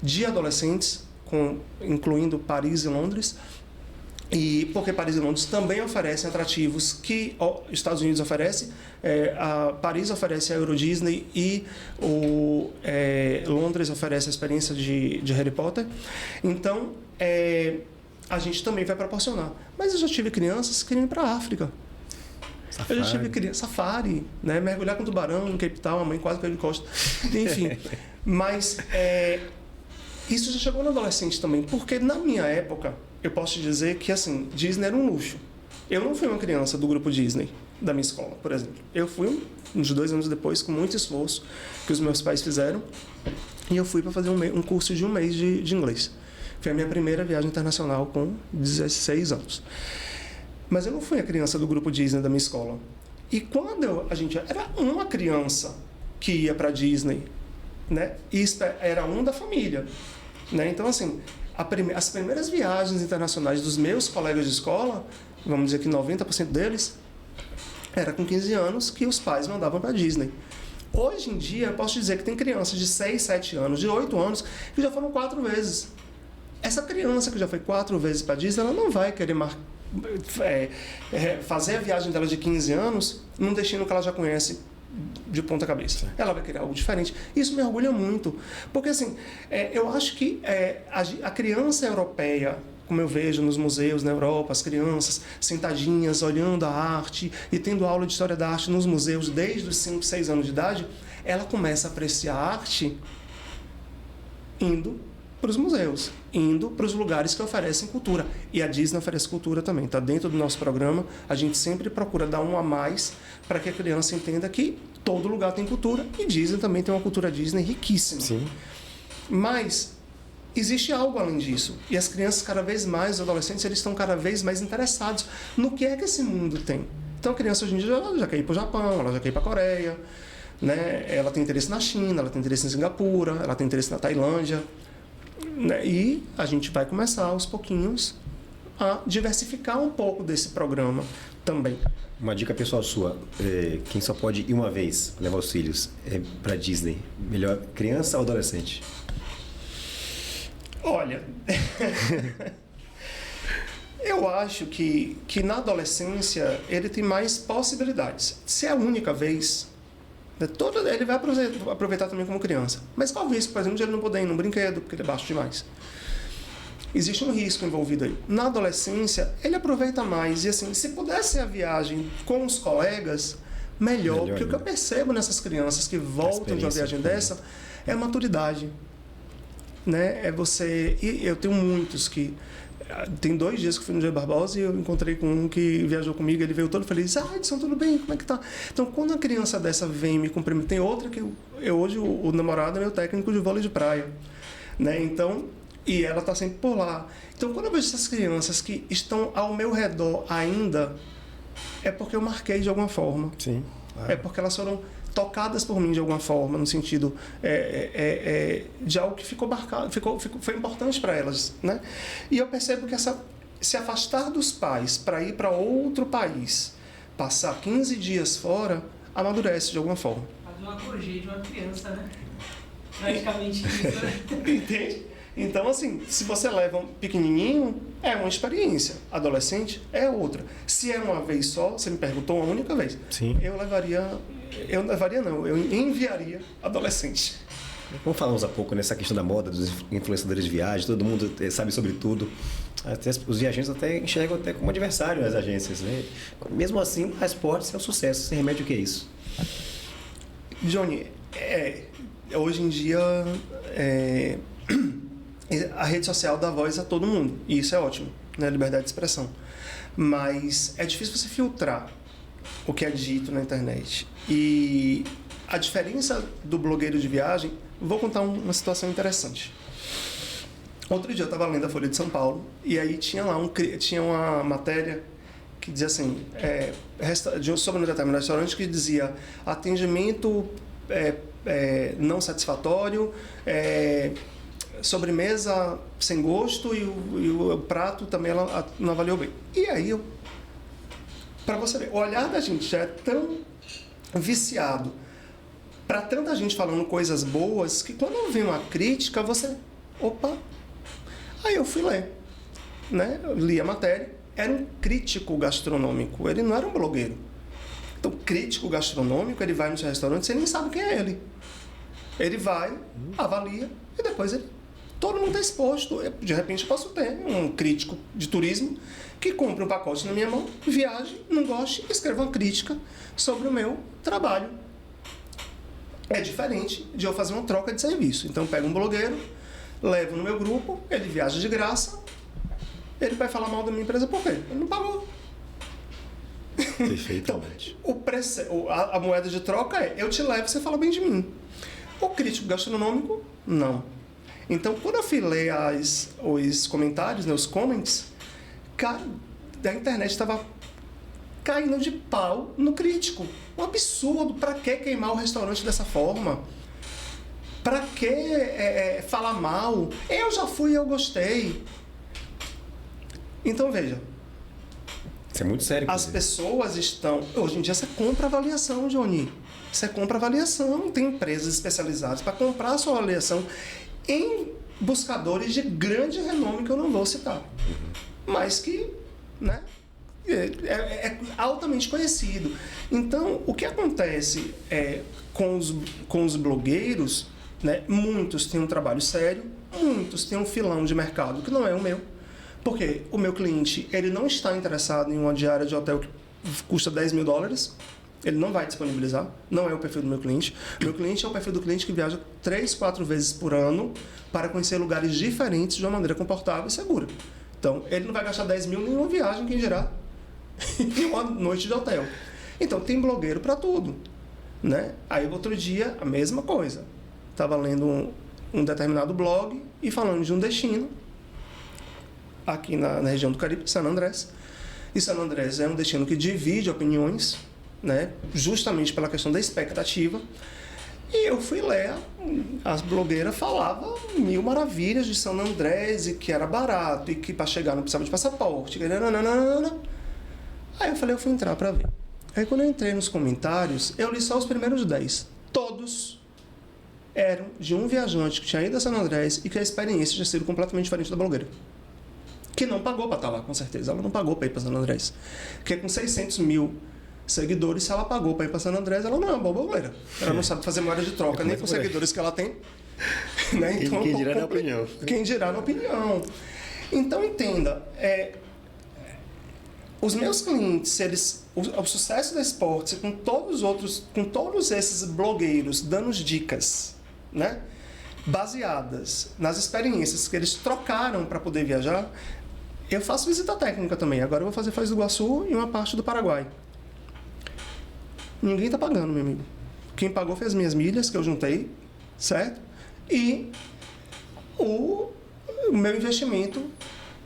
de adolescentes, incluindo Paris e Londres. E porque Paris e Londres também oferecem atrativos que os Estados Unidos oferece. A Paris oferece a Euro Disney e Londres oferece a experiência de Harry Potter. Então, a gente também vai proporcionar. Mas eu já tive crianças que queriam ir para a África. Eu já tive criança, safari, né? Mergulhar com tubarão no Cape Town, a mãe quase caiu de costa. Enfim, mas isso já chegou no adolescente também, porque na minha época, eu posso te dizer que, assim, Disney era um luxo. Eu não fui uma criança do grupo Disney da minha escola, por exemplo. Eu fui uns 2 anos depois, com muito esforço que os meus pais fizeram, e eu fui para fazer um curso de 1 mês de inglês. Foi a minha primeira viagem internacional com 16 anos. Mas eu não fui a criança do grupo Disney da minha escola. E quando a gente era uma criança que ia para Disney, né? Isso era um da família, né? Então, assim, as primeiras viagens internacionais dos meus colegas de escola, vamos dizer que 90% deles, era com 15 anos que os pais mandavam para Disney. Hoje em dia, eu posso dizer que tem crianças de 6, 7 anos, de 8 anos, que já foram 4 vezes. Essa criança que já foi 4 vezes para Disney, ela não vai querer fazer a viagem dela de 15 anos num destino que ela já conhece de ponta cabeça. Sim. Ela vai querer algo diferente. Isso me orgulha muito. Porque, assim, eu acho que a criança europeia, como eu vejo nos museus na Europa, as crianças sentadinhas, olhando a arte e tendo aula de história da arte nos museus desde os 5, 6 anos de idade, ela começa a apreciar a arte indo para os museus, indo para os lugares que oferecem cultura. E a Disney oferece cultura também. Está dentro do nosso programa, a gente sempre procura dar um a mais para que a criança entenda que todo lugar tem cultura, e Disney também tem uma cultura Disney riquíssima. Sim. Mas existe algo além disso. E as crianças cada vez mais, os adolescentes, eles estão cada vez mais interessados no que é que esse mundo tem. Então a criança hoje em dia já quer ir para o Japão, ela já quer ir para a Coreia, né? Ela tem interesse na China, ela tem interesse em Singapura, ela tem interesse na Tailândia, né? E a gente vai começar aos pouquinhos a diversificar um pouco desse programa também. Uma dica pessoal sua, quem só pode ir uma vez levar os filhos para Disney, melhor criança ou adolescente? Olha, eu acho que na adolescência ele tem mais possibilidades. Se é a única vez, ele vai aproveitar também como criança. Mas talvez, por exemplo, ele não poder ir num brinquedo, porque ele é baixo demais. Existe um risco envolvido aí. Na adolescência, ele aproveita mais. E assim, se pudesse a viagem com os colegas, melhor. Porque o que eu percebo nessas crianças que voltam de uma viagem dessa é a maturidade. Né? E eu tenho muitos que... Tem 2 dias que eu fui no Jair Barbosa e eu encontrei com um que viajou comigo, ele veio todo feliz. Edson, tudo bem? Como é que tá? Então, quando uma criança dessa vem me cumprimentar, tem outra que hoje o namorado é meu técnico de vôlei de praia, né? Então, e ela tá sempre por lá. Então, quando eu vejo essas crianças que estão ao meu redor ainda, é porque eu marquei de alguma forma. Sim. É porque elas foram tocadas por mim de alguma forma, no sentido de algo que ficou marcado, foi importante para elas, né? E eu percebo que se afastar dos pais para ir para outro país, passar 15 dias fora, amadurece de alguma forma. Fazer uma gorjeta de uma criança, né? Praticamente isso, né? Entende? Então, assim, se você leva um pequenininho, é uma experiência. Adolescente é outra. Se é uma vez só, você me perguntou uma única vez. Sim. Eu enviaria adolescente. Vamos falar uns a pouco nessa questão da moda, dos influenciadores de viagem, todo mundo sabe sobre tudo. Até os viajantes até enxergam até como adversário as agências, né? Mesmo assim, a esporte é um sucesso. Sem remédio, o que é isso? Johnny, hoje em dia a rede social dá voz a todo mundo, e isso é ótimo, né? Liberdade de expressão. Mas é difícil você filtrar o que é dito na internet. E a diferença do blogueiro de viagem, vou contar uma situação interessante. Outro dia eu estava lendo a Folha de São Paulo e aí tinha lá tinha uma matéria que dizia assim, sobre um determinado restaurante, que dizia atendimento não satisfatório, sobremesa sem gosto e o prato também ela não avaliou bem. E aí, para você ver, o olhar da gente já é tão viciado para tanta gente falando coisas boas que quando vem uma crítica, você... Opa! Aí eu fui ler, né? Eu li a matéria. Era um crítico gastronômico, ele não era um blogueiro. Então, crítico gastronômico, ele vai no seu restaurante, você nem sabe quem é ele. Ele vai, avalia e depois ele Todo mundo está exposto. De repente eu posso ter um crítico de turismo que compre um pacote na minha mão, viaje, não goste, escreva uma crítica sobre o meu trabalho. É diferente de eu fazer uma troca de serviço. Então eu pego um blogueiro, levo no meu grupo, ele viaja de graça, ele vai falar mal da minha empresa por quê? Ele não pagou. Perfeitamente. Então, a moeda de troca é eu te levo, você fala bem de mim. O crítico gastronômico, não. Então, quando eu fui ler os comentários, né, os comments, cara, da internet estava caindo de pau no crítico. Um absurdo. Pra que queimar o restaurante dessa forma? Pra que falar mal? Eu já fui e eu gostei. Então, veja. Isso é muito sério. As pessoas estão... Hoje em dia você compra avaliação, Johnny. Você compra avaliação. Tem empresas especializadas para comprar a sua avaliação em buscadores de grande renome que eu não vou citar. Mas que, né, é altamente conhecido. Então, o que acontece com os blogueiros, né, muitos têm um trabalho sério, muitos têm um filão de mercado que não é o meu. Porque o meu cliente, ele não está interessado em uma diária de hotel que custa $10.000, ele não vai disponibilizar, não é o perfil do meu cliente. Meu cliente é o perfil do cliente que viaja 3, 4 vezes por ano para conhecer lugares diferentes de uma maneira confortável e segura. Então, ele não vai gastar 10 mil em nenhuma viagem, quem dirá, em uma noite de hotel. Então, tem blogueiro para tudo, né? Aí, outro dia, a mesma coisa. Estava lendo um determinado blog e falando de um destino aqui na região do Caribe, San Andrés. E San Andrés é um destino que divide opiniões, né? Justamente pela questão da expectativa. E eu fui ler, as blogueiras falavam mil maravilhas de San Andrés, e que era barato, e que para chegar não precisava de passaporte. Aí eu falei, eu fui entrar para ver. Aí quando eu entrei nos comentários, eu li só os primeiros 10. Todos eram de um viajante que tinha ido a San Andrés e que a experiência tinha sido completamente diferente da blogueira. Que não pagou para estar lá, com certeza. Ela não pagou para ir para San Andrés. Porque com 600 mil seguidores, se ela pagou para ir para San Andrés, ela não é uma boa blogueira. Ela não sabe fazer moeda de troca, nem com os seguidores que ela tem. Né? Então, quem dirá na opinião. Quem dirá na opinião. Então, entenda, os meus clientes, o sucesso da Esportes, com todos esses blogueiros dando dicas, né, baseadas nas experiências que eles trocaram para poder viajar, eu faço visita técnica também. Agora eu vou fazer Foz do Iguaçu e uma parte do Paraguai. Ninguém está pagando, meu amigo. Quem pagou foi as minhas milhas que eu juntei, certo? E o meu investimento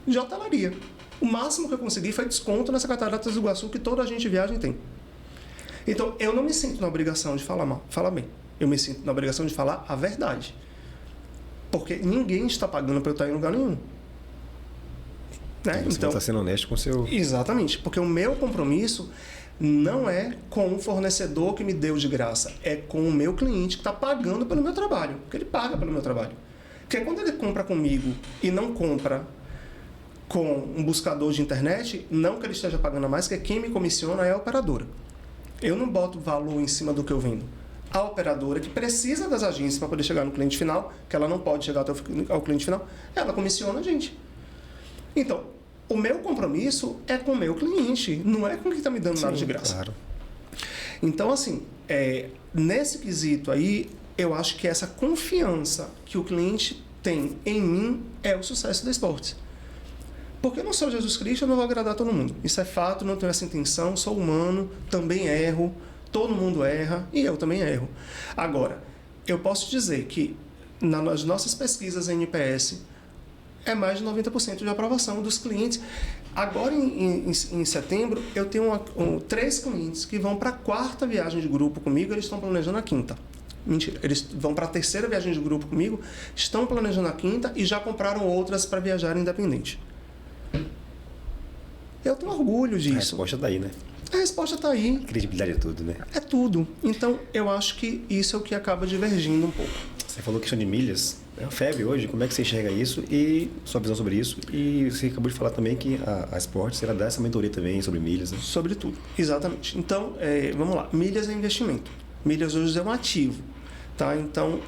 de hotelaria. O máximo que eu consegui foi desconto nessa Cataratas do Iguaçu que toda agente de viagem tem. Então, eu não me sinto na obrigação de falar mal, falar bem. Eu me sinto na obrigação de falar a verdade. Porque ninguém está pagando para eu estar em lugar nenhum. Né? Então, está sendo honesto com o seu... Exatamente. Porque o meu compromisso não é com o fornecedor que me deu de graça. É com o meu cliente que está pagando pelo meu trabalho. Porque ele paga pelo meu trabalho. Porque quando ele compra comigo e não compra com um buscador de internet, não que ele esteja pagando a mais, porque quem me comissiona é a operadora. Eu não boto valor em cima do que eu vendo. A operadora que precisa das agências para poder chegar no cliente final, que ela não pode chegar até ao cliente final, ela comissiona a gente. Então, o meu compromisso é com o meu cliente, não é com quem está me dando nada de graça. Claro. Então, assim, nesse quesito aí, eu acho que essa confiança que o cliente tem em mim é o sucesso da Esportes. Porque eu não sou Jesus Cristo, eu não vou agradar todo mundo. Isso é fato, não tenho essa intenção, sou humano, também erro, todo mundo erra e eu também erro. Agora, eu posso dizer que nas nossas pesquisas em NPS, é mais de 90% de aprovação dos clientes. Agora, em setembro, eu tenho 3 clientes que vão para a 4ª viagem de grupo comigo, eles estão planejando a 5ª. Mentira, eles vão para a 3ª viagem de grupo comigo, estão planejando a 5ª e já compraram outras para viajar independente. Eu tenho orgulho disso. A resposta está aí, né? A resposta está aí. Credibilidade é tudo, né? É tudo. Então, eu acho que isso é o que acaba divergindo um pouco. Você falou questão de milhas. É uma febre hoje. Como é que você enxerga isso e sua visão sobre isso? E você acabou de falar também que a Esportes ela dá essa mentoria também sobre milhas, né? Sobre tudo. Exatamente. Então, vamos lá. Milhas é investimento. Milhas hoje é um ativo. Tá? Então,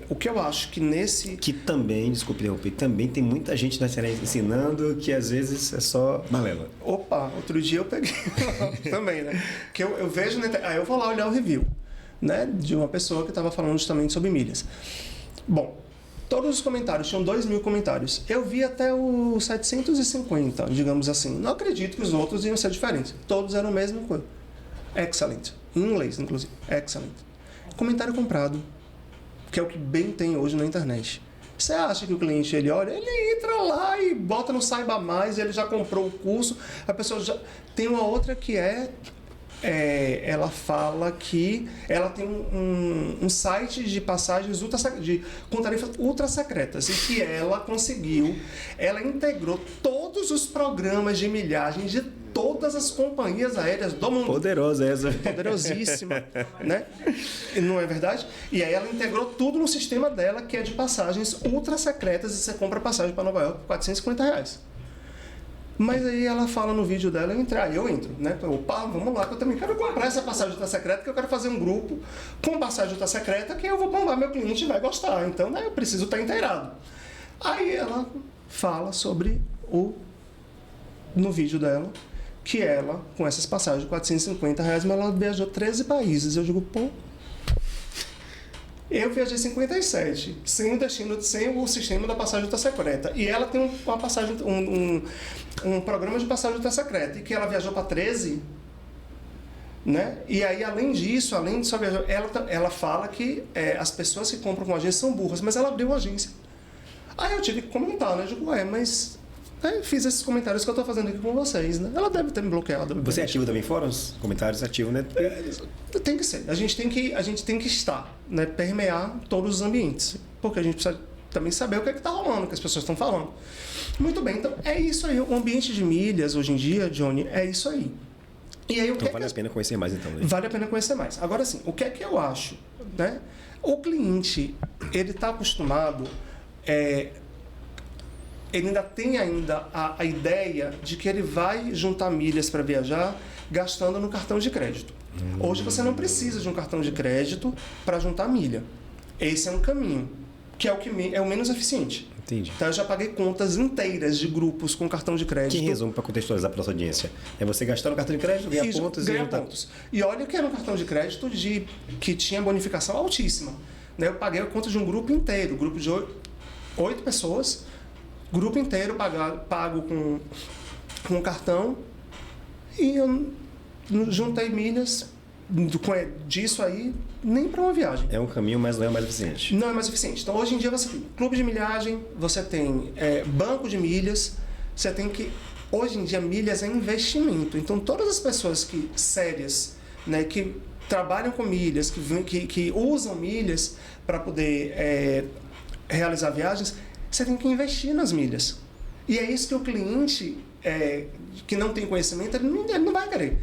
o que eu acho que nesse... Que também, desculpe interromper, também tem muita gente na internet ensinando que às vezes é só balela. Opa, outro dia eu peguei também, né? Que eu vejo... Aí eu vou lá olhar o review, né? De uma pessoa que estava falando justamente sobre milhas. Bom, todos os comentários, tinham 2.000 comentários. Eu vi até o 750, digamos assim. Não acredito que os outros iam ser diferentes. Todos eram a mesma coisa. Excellent. Em inglês, inclusive. Excellent. Comentário comprado. Que é o que bem tem hoje na internet. Você acha que o cliente, ele olha, ele entra lá e bota no Saiba Mais, ele já comprou o curso, a pessoa já... Tem uma outra que ela fala que ela tem um site de passagens com tarifas ultra secretas e que ela integrou todos os programas de milhagem de todas as companhias aéreas do mundo. Poderosa essa. Poderosíssima, né? Não é verdade? E aí ela integrou tudo no sistema dela, que é de passagens ultra secretas, e você compra passagem para Nova York por R$450. Mas aí ela fala no vídeo dela, eu entro, né? Opa, vamos lá, que eu também quero comprar essa passagem ultra secreta, que eu quero fazer um grupo com passagem ultra secreta, que eu vou bombar, meu cliente vai gostar. Então, né, eu preciso estar inteirado. Aí ela fala sobre no vídeo dela, que ela, com essas passagens de R$450, mas ela viajou 13 países. Eu digo, pô... Eu viajei 57, sem o sistema da passagem ultra secreta. E ela tem uma passagem, um programa de passagem ultra secreta, e que ela viajou para 13, né? E aí, além disso só viajar, ela fala que as pessoas que compram com agência são burras, mas ela abriu uma agência. Aí eu tive que comentar, né? Eu digo, mas... fiz esses comentários que eu estou fazendo aqui com vocês, né? Ela deve ter me bloqueado. Você é ativo também em fóruns? Comentários ativo, né? Tem que ser. A gente tem que estar, né? Permear todos os ambientes. Porque a gente precisa também saber o que está rolando, o que as pessoas estão falando. Muito bem, então é isso aí. O ambiente de milhas hoje em dia, Johnny, é isso aí. E aí então vale a pena conhecer mais, então. Né? Vale a pena conhecer mais. Agora sim, o que é que eu acho? Né? O cliente, ele está acostumado... ele ainda tem a ideia de que ele vai juntar milhas para viajar gastando no cartão de crédito. Hoje você não precisa de um cartão de crédito para juntar milha. Esse é um caminho, que é o menos eficiente. Entendi. Então eu já paguei contas inteiras de grupos com cartão de crédito. Que resumo para contextualizar para nossa audiência? É você gastar no cartão de crédito, ganhar pontos e juntar pontos. E olha que era um cartão de crédito que tinha bonificação altíssima. Né? Eu paguei a conta de um grupo inteiro, grupo de 8 pessoas, grupo inteiro pago com cartão, e eu juntei milhas disso aí nem para uma viagem. É um caminho, mas não é mais eficiente. Não é mais eficiente. Então hoje em dia você tem clube de milhagem, você tem banco de milhas, você tem que... Hoje em dia milhas é investimento. Então todas as pessoas sérias, né, que trabalham com milhas, que usam milhas para poder realizar viagens, você tem que investir nas milhas. E é isso que o cliente que não tem conhecimento, ele não vai querer.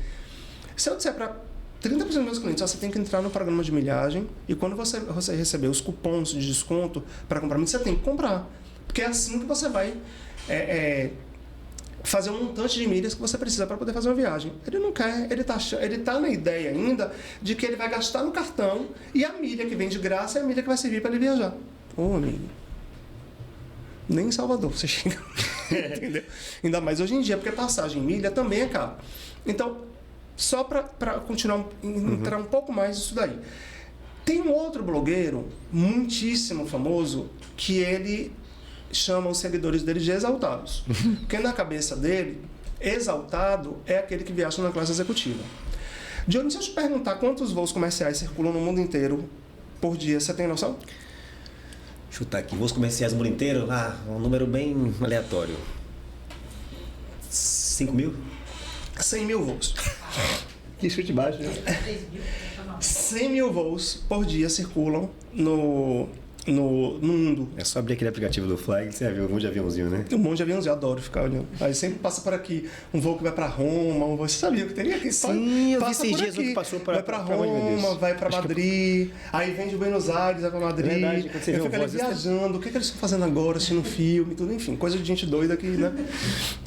Se eu disser para 30% dos meus clientes, você tem que entrar no programa de milhagem, e quando você receber os cupons de desconto para comprar milhas, você tem que comprar. Porque é assim que você vai fazer um montante de milhas que você precisa para poder fazer uma viagem. Ele não quer, ele tá na ideia ainda de que ele vai gastar no cartão, e a milha que vem de graça é a milha que vai servir para ele viajar. Ô, amigo, nem em Salvador você chega. Entendeu? Ainda mais hoje em dia, porque passagem em milha também é caro. Então, só para continuar, entrar um pouco mais nisso daí. Tem um outro blogueiro, muitíssimo famoso, que ele chama os seguidores dele de exaltados. Porque na cabeça dele, exaltado é aquele que viaja na classe executiva. Johnny, se eu te perguntar quantos voos comerciais circulam no mundo inteiro por dia, você tem noção? Chutar aqui, voos comerciais no mundo inteiro, um número bem aleatório. 5 mil? 100 mil voos. Que chute baixo, né? 100 mil voos por dia circulam no mundo. É só abrir aquele aplicativo do Fly que você já viu um monte de aviãozinho, né? Um monte de aviãozinho, eu adoro ficar olhando. Aí sempre passa por aqui um voo que vai para Roma, um voo... Você sabia que teria aqui? Sim, eu vi esses dias que passou para... Vai para Roma, vai para Madrid, aí vem de Buenos Aires, vai para Madrid. É verdade, quando você fica ali viajando, o que eles estão fazendo agora, assistindo filme, tudo, enfim, coisa de gente doida aqui, né?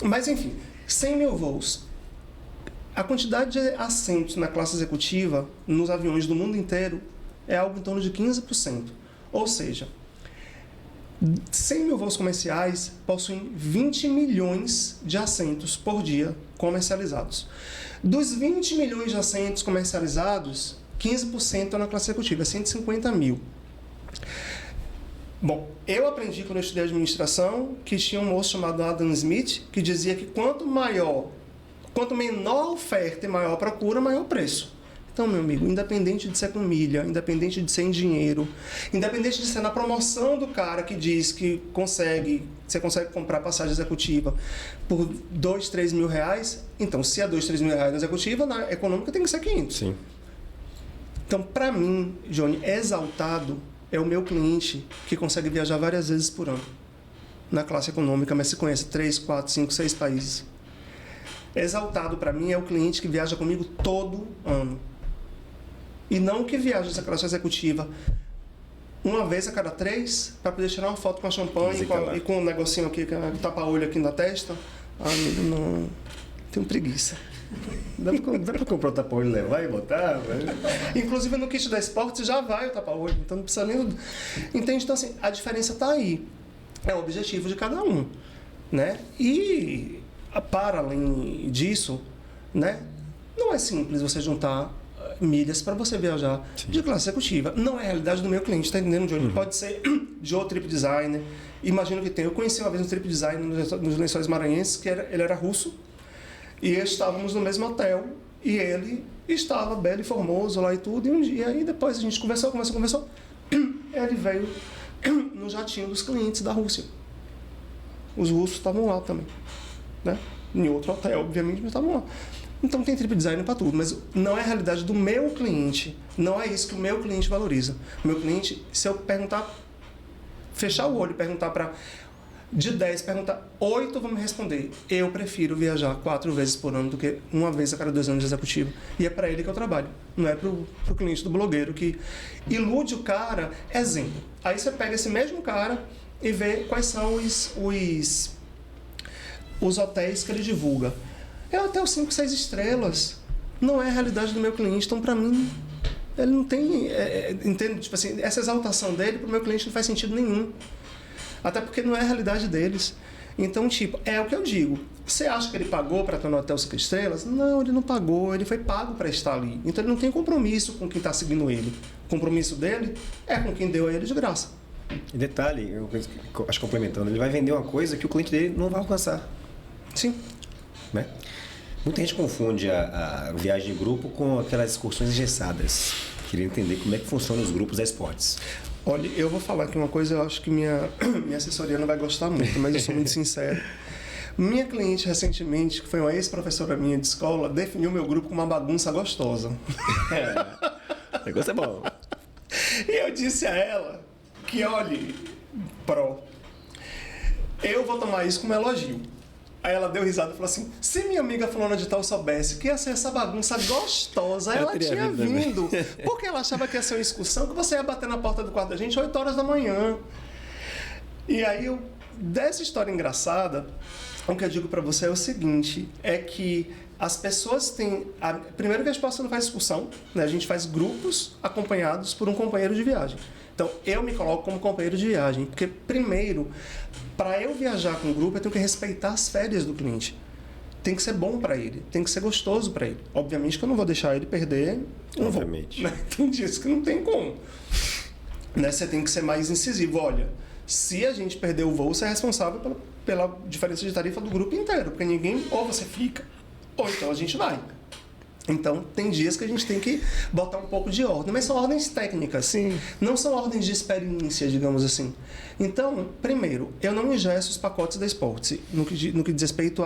Mas enfim, 100 mil voos. A quantidade de assentos na classe executiva, nos aviões do mundo inteiro, é algo em torno de 15%. Ou seja, 100 mil voos comerciais possuem 20 milhões de assentos por dia comercializados. Dos 20 milhões de assentos comercializados, 15% estão na classe executiva, 150 mil. Bom, eu aprendi quando eu estudei administração que tinha um moço chamado Adam Smith que dizia que quanto menor a oferta e maior a procura, maior o preço. Então, meu amigo, independente de ser com milha, independente de ser em dinheiro, independente de ser na promoção do cara que diz que você consegue comprar passagem executiva por 2, 3 mil reais, então se é 2, 3 mil reais na executiva, na econômica tem que ser 500. Sim. Então, para mim, Johnny, exaltado é o meu cliente que consegue viajar várias vezes por ano na classe econômica, mas se conhece 3, 4, 5, 6 países. Exaltado para mim é o cliente que viaja comigo todo ano. E não que viaja essa classe executiva uma vez a cada 3 para poder tirar uma foto com a champanhe e com um negocinho aqui, um tapa-olho aqui na testa. Ah, amigo, não. Tenho preguiça. Dá pra comprar o tapa-olho e levar e botar? Inclusive no kit da Esportes já vai o tapa-olho, então não precisa nem... Entende? Então assim, a diferença está aí. É o objetivo de cada um, né? E para além disso, né? Não é simples você juntar milhas para você viajar de classe executiva. Não é a realidade do meu cliente, tá entendendo, Johnny? Pode ser de outro trip designer. Imagino que tem. Eu conheci uma vez um trip designer nos Lençóis Maranhenses, que ele era russo, e estávamos no mesmo hotel, e ele estava belo e formoso lá e tudo, e um dia, aí depois a gente conversou, ele veio no jatinho dos clientes da Rússia. Os russos estavam lá também, né? Em outro hotel, obviamente, mas estavam lá. Então tem trip design para tudo, mas não é a realidade do meu cliente. Não é isso que o meu cliente valoriza. O meu cliente, se eu perguntar, fechar o olho e perguntar para... De 10, perguntar 8 vão me responder. Eu prefiro viajar 4 vezes por ano do que uma vez a cada 2 anos de executivo. E é para ele que eu trabalho. Não é para o cliente do blogueiro que ilude o cara. Exemplo. Aí você pega esse mesmo cara e vê quais são os hotéis que ele divulga. É hotel 5, 6 estrelas. Não é a realidade do meu cliente. Então, para mim, ele não tem... entende? Tipo assim, essa exaltação dele para o meu cliente não faz sentido nenhum. Até porque não é a realidade deles. Então, tipo, é o que eu digo. Você acha que ele pagou para estar no hotel 5 estrelas? Não, ele não pagou. Ele foi pago para estar ali. Então, ele não tem compromisso com quem está seguindo ele. O compromisso dele é com quem deu a ele de graça. E detalhe, eu acho complementando, ele vai vender uma coisa que o cliente dele não vai alcançar. Sim. Né? Muita gente confunde a viagem de grupo com aquelas excursões engessadas. Queria entender como é que funcionam os grupos da Esportes. Olha, eu vou falar aqui uma coisa, eu acho que minha assessoria não vai gostar muito, mas eu sou muito sincero. Minha cliente, recentemente, que foi uma ex-professora minha de escola, definiu meu grupo como uma bagunça gostosa. O negócio é bom. E eu disse a ela que, olhe, eu vou tomar isso como elogio. Aí ela deu risada e falou assim, se minha amiga fulana de tal soubesse que ia ser essa bagunça gostosa, ela tinha vindo. Porque ela achava que ia ser uma excursão, que você ia bater na porta do quarto da gente 8 horas da manhã. E aí, dessa história engraçada, o que eu digo pra você é o seguinte, é que as pessoas têm... Primeiro que a Esportes não faz excursão, né? A gente faz grupos acompanhados por um companheiro de viagem. Então, eu me coloco como companheiro de viagem, porque primeiro... Para eu viajar com o grupo, eu tenho que respeitar as férias do cliente. Tem que ser bom para ele, tem que ser gostoso para ele. Obviamente que eu não vou deixar ele perder um voo. Né? Tem dias que não tem como. Né? Você tem que ser mais incisivo. Olha, se a gente perder o voo, você é responsável pela diferença de tarifa do grupo inteiro. Porque ninguém, ou você fica, ou então a gente vai. Então, tem dias que a gente tem que botar um pouco de ordem, mas são ordens técnicas, sim. Não são ordens de experiência, digamos assim. Então, primeiro, eu não engesso os pacotes da Esportes no que diz respeito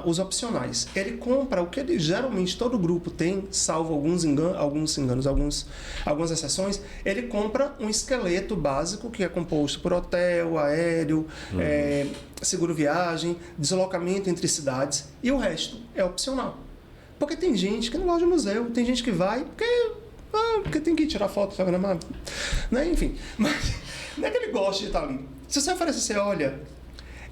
os opcionais. Ele compra o que ele geralmente todo grupo tem, salvo algumas exceções, ele compra um esqueleto básico que é composto por hotel, aéreo, seguro viagem, deslocamento entre cidades, e o resto é opcional. Porque tem gente que não gosta de museu, tem gente que vai porque tem que tirar foto, né? Enfim, mas não é que ele gosta de estar ali. Se você oferecer, olha,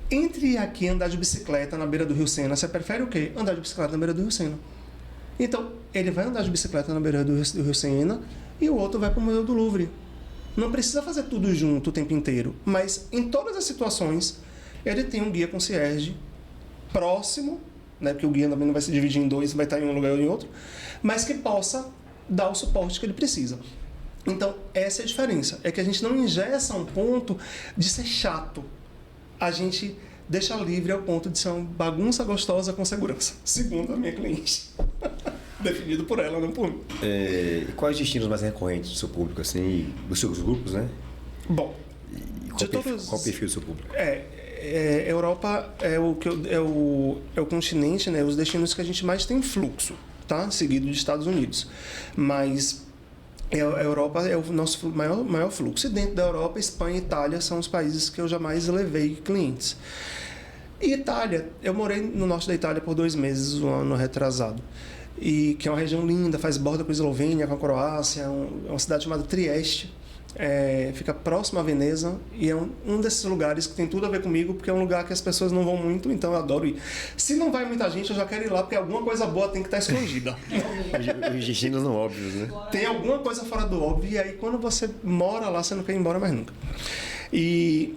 entre aqui andar de bicicleta na beira do Rio Sena, você prefere o quê? Andar de bicicleta na beira do Rio Sena. Então, ele vai andar de bicicleta na beira do Rio Sena e o outro vai para o Museu do Louvre. Não precisa fazer tudo junto o tempo inteiro, mas em todas as situações, ele tem um guia concierge próximo, né, porque o guia também não vai se dividir em dois, vai estar em um lugar ou em outro, mas que possa dar o suporte que ele precisa. Então, essa é a diferença. É que a gente não engessa um ponto de ser chato. A gente deixa livre ao ponto de ser uma bagunça gostosa com segurança, segundo a minha cliente. Definido por ela, não por mim. E quais os destinos mais recorrentes do seu público, assim, dos seus grupos, né? Bom, E qual o perfil do seu público? Europa é o continente, né, os destinos que a gente mais tem fluxo, tá? Seguido dos Estados Unidos. Mas a Europa é o nosso maior fluxo. E dentro da Europa, Espanha e Itália são os países que eu jamais levei clientes. E Itália, eu morei no norte da Itália por 2 meses, um ano retrasado. E que é uma região linda, faz borda com a Eslovênia, com a Croácia, é uma cidade chamada Trieste. Fica próximo a Veneza e é um desses lugares que tem tudo a ver comigo, porque é um lugar que as pessoas não vão muito, então eu adoro ir. Se não vai muita gente, eu já quero ir lá, porque alguma coisa boa tem que estar escondida. Os destinos não óbvios, né? Tem alguma coisa fora do óbvio, e aí quando você mora lá, você não quer ir embora mais nunca. E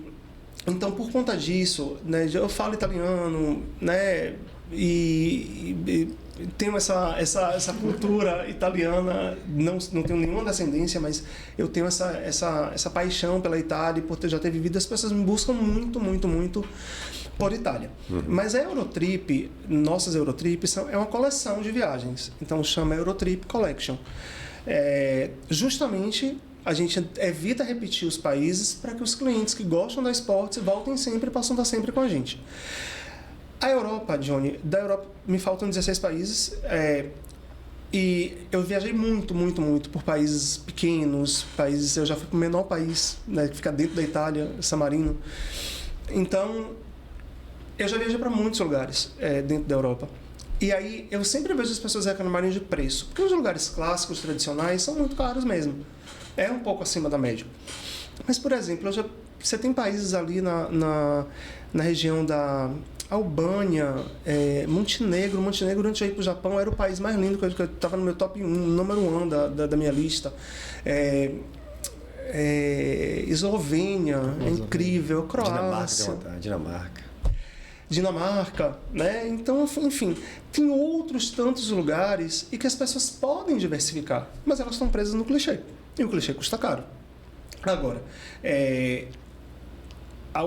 então, por conta disso, né, eu falo italiano, né, e tenho essa cultura italiana, não tenho nenhuma descendência, mas eu tenho essa paixão pela Itália, por já ter vivido. As pessoas me buscam muito, muito, muito por Itália. Mas a Eurotrip, nossas Eurotrips, é uma coleção de viagens. Então, chama Eurotrip Collection. Justamente, a gente evita repetir os países para que os clientes que gostam da esportes voltem sempre e possam estar sempre com a gente. A Europa, Johnny, da Europa me faltam 16 países e eu viajei muito, muito, muito por países pequenos, eu já fui para o menor país, né, que fica dentro da Itália, San Marino. Então, eu já viajei para muitos lugares dentro da Europa. E aí, eu sempre vejo as pessoas reclamarem de preço, porque os lugares clássicos, tradicionais, são muito caros mesmo. É um pouco acima da média. Mas, por exemplo, você tem países ali na região da Albânia, Montenegro, antes de ir para o Japão, era o país mais lindo, que eu estava no meu top 1, número 1 da minha lista. Eslovênia, é incrível, Croácia. Dinamarca, né? Então, enfim, tem outros tantos lugares e que as pessoas podem diversificar, mas elas estão presas no clichê. E o clichê custa caro. Agora,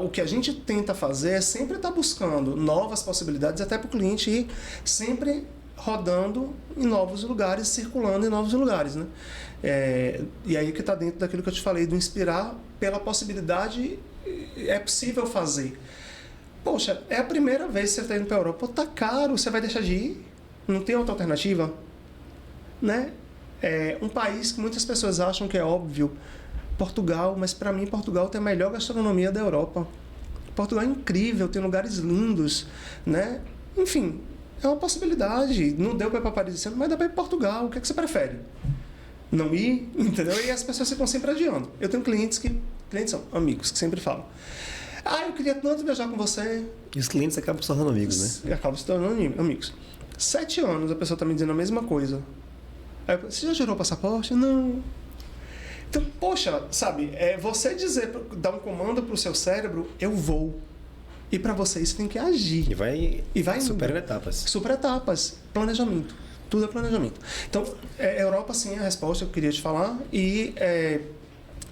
o que a gente tenta fazer é sempre estar buscando novas possibilidades, até para o cliente ir sempre rodando em novos lugares, circulando em novos lugares, né? E aí que está dentro daquilo que eu te falei, do inspirar pela possibilidade, é possível fazer. Poxa, é a primeira vez que você está indo para a Europa, tá caro, você vai deixar de ir? Não tem outra alternativa? Né? Um país que muitas pessoas acham que é óbvio, Portugal, mas para mim Portugal tem a melhor gastronomia da Europa. Portugal é incrível, tem lugares lindos, né? Enfim, é uma possibilidade. Não deu para ir para Paris esse ano, mas dá para ir para Portugal. O que é que você prefere? Não ir, entendeu? E as pessoas ficam sempre adiando. Eu tenho clientes são amigos, que sempre falam: eu queria tanto viajar com você. E os clientes acabam se tornando amigos, né? Acabam se tornando amigos. 7 anos a pessoa está me dizendo a mesma coisa. Aí, você já gerou passaporte? Não. Então, poxa, sabe, você dar um comando para o seu cérebro, eu vou. E para você isso tem que agir. E vai superando etapas. Super etapas. Planejamento. Tudo é planejamento. Então, Europa, sim, é a resposta que eu queria te falar. E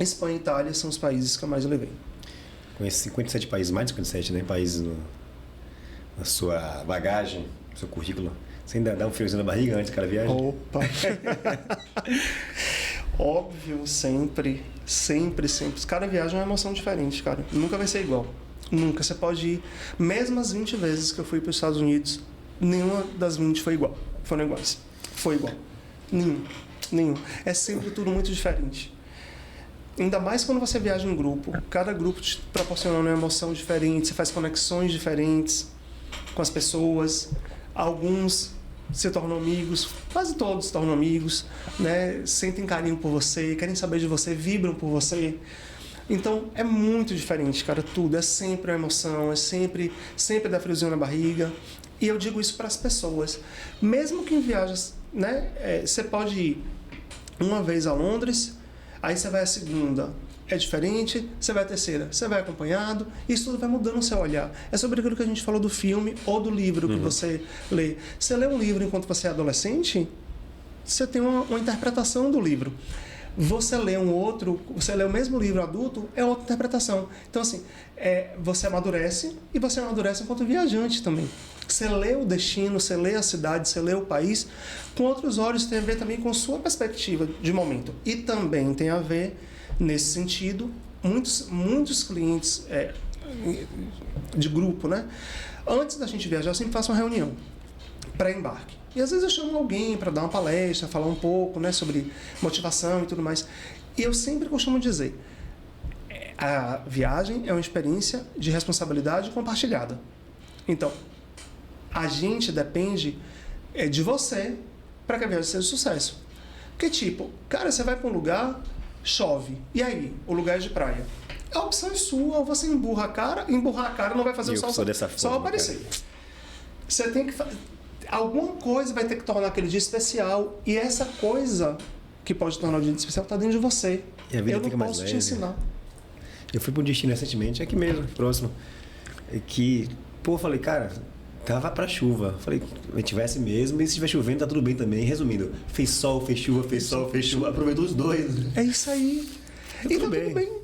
Espanha e Itália são os países que eu mais levei. Conheço 57 países, mais de 57, né? Países na sua bagagem, no seu currículo. Você ainda dá um friozinho na barriga antes daquela viagem? Opa! Óbvio, sempre. Cada viagem é uma emoção diferente, cara. Nunca vai ser igual. Nunca. Você pode ir. Mesmo as 20 vezes que eu fui para os Estados Unidos, nenhuma das 20 foi igual. Foram iguais. Foi igual. Nenhum. É sempre tudo muito diferente. Ainda mais quando você viaja em grupo. Cada grupo te proporciona uma emoção diferente, você faz conexões diferentes com as pessoas. Alguns se tornam amigos, quase todos se tornam amigos, né? Sentem carinho por você, querem saber de você, vibram por você. Então, é muito diferente, cara, tudo. É sempre uma emoção, é sempre dá friozinho na barriga. E eu digo isso para as pessoas. Mesmo que em viagens, né? Você pode ir uma vez a Londres, aí você vai a segunda, é diferente, você vai a terceira, você vai acompanhado, isso tudo vai mudando o seu olhar. É sobre aquilo que a gente falou do filme ou do livro que você lê. Você lê um livro enquanto você é adolescente, você tem uma interpretação do livro. Você lê um outro, você lê o mesmo livro adulto, é outra interpretação. Então, assim, você amadurece e você amadurece enquanto viajante também. Você lê o destino, você lê a cidade, você lê o país com outros olhos, tem a ver também com sua perspectiva de momento. E também tem a ver, nesse sentido, muitos clientes de grupo, né? Antes da gente viajar, eu sempre faço uma reunião pré-embarque. E às vezes eu chamo alguém para dar uma palestra, falar um pouco, né, sobre motivação e tudo mais. E eu sempre costumo dizer, a viagem é uma experiência de responsabilidade compartilhada. Então, a gente depende de você para que a viagem seja um sucesso. Porque tipo, cara, você vai para um lugar, chove, e aí? O lugar é de praia. A opção é sua, ou você emburrar a cara não vai fazer o sol aparecer. Cara. Você tem que alguma coisa vai ter que tornar aquele dia especial, e essa coisa que pode tornar o dia especial está dentro de você. E a vida eu não posso te ensinar. Eu fui para um destino recentemente, aqui mesmo, próximo, que, pô, falei, cara, tava pra chuva. Falei, se tivesse mesmo, e se estiver chovendo, tá tudo bem também. Resumindo, fez sol, fez chuva, aproveitou os dois. É isso aí. Tá tudo bem.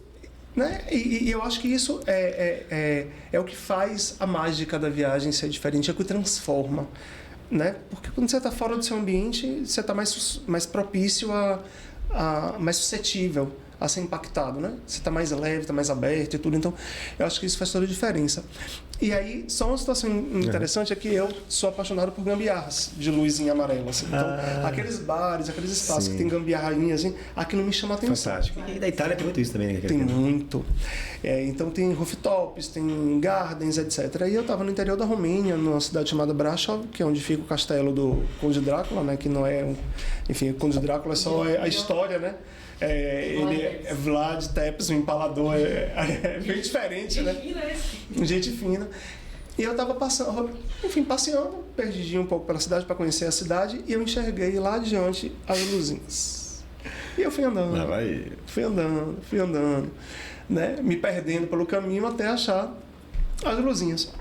Né? E eu acho que isso é o que faz a mágica da viagem ser diferente, é o que transforma. Né? Porque quando você está fora do seu ambiente, você está mais propício mais suscetível a ser impactado, né? Você está mais leve, está mais aberto e tudo. Então, eu acho que isso faz toda a diferença. E aí, só uma situação interessante é que eu sou apaixonado por gambiarras de luzinha amarela. Assim. Então, aqueles bares, aqueles espaços que tem gambiarrinha, assim, aquilo me chama a atenção. Fantástico. E da Itália tem muito isso também, né? Tem muito. Então, tem rooftops, tem gardens, etc. E eu estava no interior da Romênia, numa cidade chamada Brasov, que é onde fica o castelo do Conde Drácula, né? Que não é Enfim, o Conde Drácula é só a história, né? Ele é Vlad Tepes, o empalador, é bem diferente, né? Gente fina. E eu estava passeando, perdidinho um pouco pela cidade para conhecer a cidade, e eu enxerguei lá adiante as luzinhas. E eu fui andando, né? Me perdendo pelo caminho até achar as luzinhas.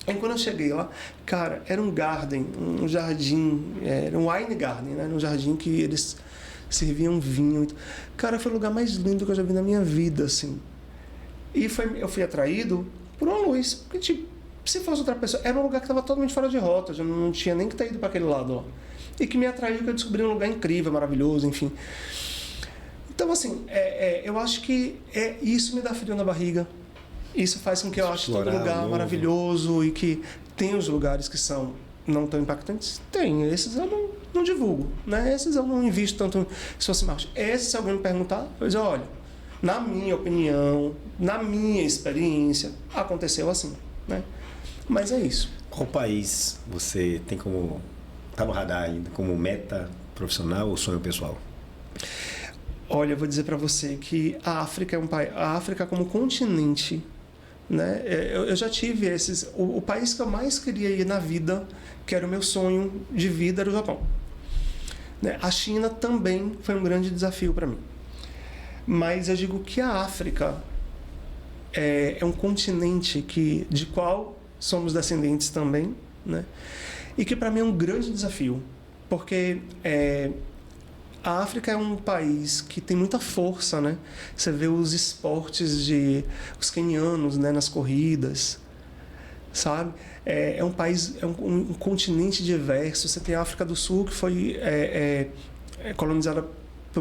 E quando eu cheguei lá, cara, era um garden, um jardim, era um wine garden, né? Um jardim que eles serviam vinho. Cara, foi o lugar mais lindo que eu já vi na minha vida, assim. E eu fui atraído por uma luz. Porque, tipo, se fosse outra pessoa... Era um lugar que estava totalmente fora de rota. Eu não tinha nem que ter ido para aquele lado lá. E que me atraiu, que eu descobri um lugar incrível, maravilhoso, enfim. Então, assim, eu acho que isso me dá frio na barriga. Isso faz com que eu ache todo lugar maravilhoso e que tem os lugares que são não tão impactantes. Tem. Esses eu não divulgo, né? Esses eu não invisto tanto se fosse marketing. Esses, se alguém me perguntar, eu digo, olha, na minha opinião, na minha experiência, aconteceu assim, né? Mas é isso. Qual país você tem como... Tá no radar ainda, como meta profissional ou sonho pessoal? Olha, eu vou dizer para você que a África é um país... A África como continente, né? Eu já tive esses... O país que eu mais queria ir na vida, que era o meu sonho de vida, era o Japão. A China também foi um grande desafio para mim. Mas eu digo que a África é um continente de qual somos descendentes também, né? E que para mim é um grande desafio, porque a África é um país que tem muita força, né? Você vê os esportes os quenianos, né, nas corridas, sabe? É um país, um continente diverso. Você tem a África do Sul, que foi colonizada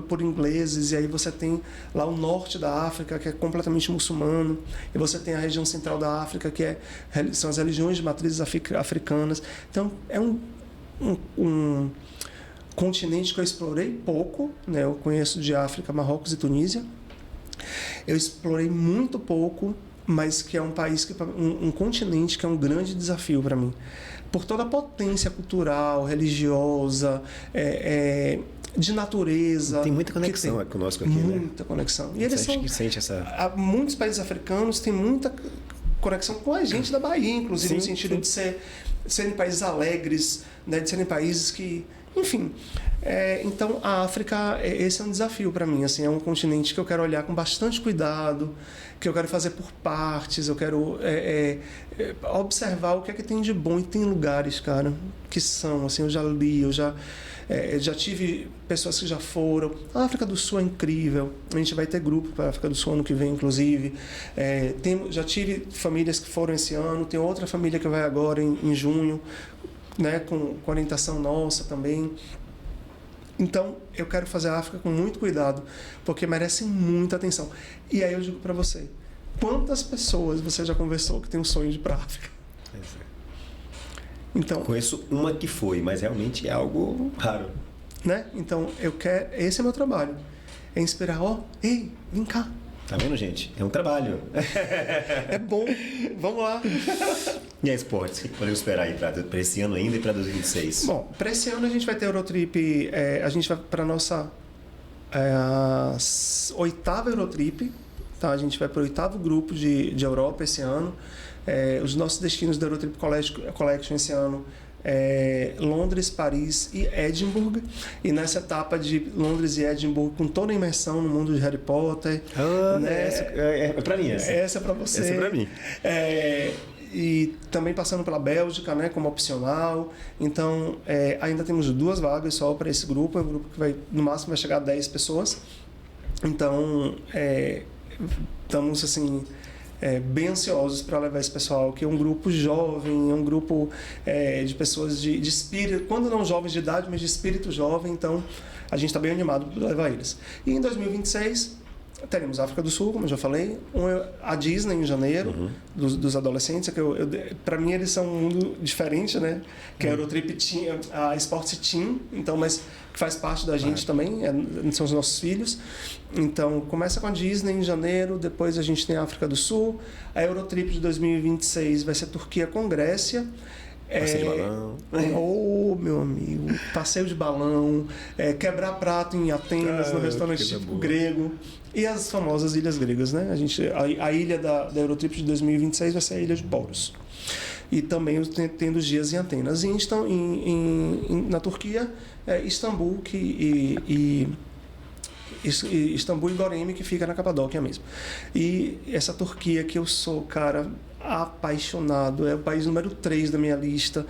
por ingleses, e aí você tem lá o norte da África, que é completamente muçulmano, e você tem a região central da África, que são as religiões de matrizes africanas. Então, é um continente que eu explorei pouco, né? Eu conheço de África, Marrocos e Tunísia. Eu explorei muito pouco, mas que é um país, um continente que é um grande desafio para mim. Por toda a potência cultural, religiosa, de natureza. Tem muita conexão conosco aqui, muita conexão. E eles sente essa... Muitos países africanos têm muita conexão com a gente da Bahia, inclusive, Sim, no sentido sim. de serem países alegres, né? De serem países que... Enfim, então a África, esse é um desafio para mim, assim, é um continente que eu quero olhar com bastante cuidado, que eu quero fazer por partes, eu quero observar o que é que tem de bom, e tem lugares, cara, que são, assim, eu já li, eu já tive pessoas que já foram. A África do Sul é incrível, a gente vai ter grupo para a África do Sul ano que vem, inclusive. Já tive famílias que foram esse ano, tem outra família que vai agora em junho, né, com orientação nossa também. Então, eu quero fazer a África com muito cuidado, porque merece muita atenção. E aí eu digo para você, quantas pessoas você já conversou que tem um sonho de ir para a África? Então, Conheço uma que foi, mas realmente é algo raro. né? Então, esse é meu trabalho. É inspirar, ei, vem cá. Tá vendo, gente? É um trabalho. É bom, vamos lá. E a esportes? O que podemos esperar aí para esse ano ainda e para 2026? Bom, para esse ano a gente vai ter Eurotrip, a gente vai para a nossa 8ª Eurotrip, tá? A gente vai para o 8º grupo de Europa esse ano. Os nossos destinos da Eurotrip Collection esse ano Londres, Paris e Edimburgo. E nessa etapa de Londres e Edimburgo, com toda a imersão no mundo de Harry Potter. Né? É para mim essa. Essa é para você. Essa é para mim. E também passando pela Bélgica, né, como opcional. Então, ainda temos 2 vagas só para esse grupo. É um grupo que no máximo vai chegar a 10 pessoas. Então, estamos assim... bem ansiosos para levar esse pessoal, que é um grupo jovem, é um grupo de pessoas de espírito, quando não jovens de idade, mas de espírito jovem, então a gente está bem animado para levar eles. E em 2026 teremos a África do Sul, como eu já falei, a Disney em janeiro, dos adolescentes, que para mim eles são um mundo diferente, né? Que a Eurotrip tinha, a Sports Team, então, mas que faz parte da gente também, são os nossos filhos. Então, começa com a Disney em janeiro, depois a gente tem a África do Sul, a Eurotrip de 2026 vai ser Turquia com Grécia. Passeio de balão. Meu amigo, passeio de balão, quebrar prato em Atenas, no restaurante típico grego, e as famosas ilhas gregas, né? A ilha da Eurotrip de 2026 vai ser a ilha de Poros. E também tendo os dias em Atenas. E estão na Turquia, Istambul Istambul e Goreme, que fica na Capadóquia mesmo. E essa Turquia que eu sou, cara, apaixonado, é o país número 3 da minha lista,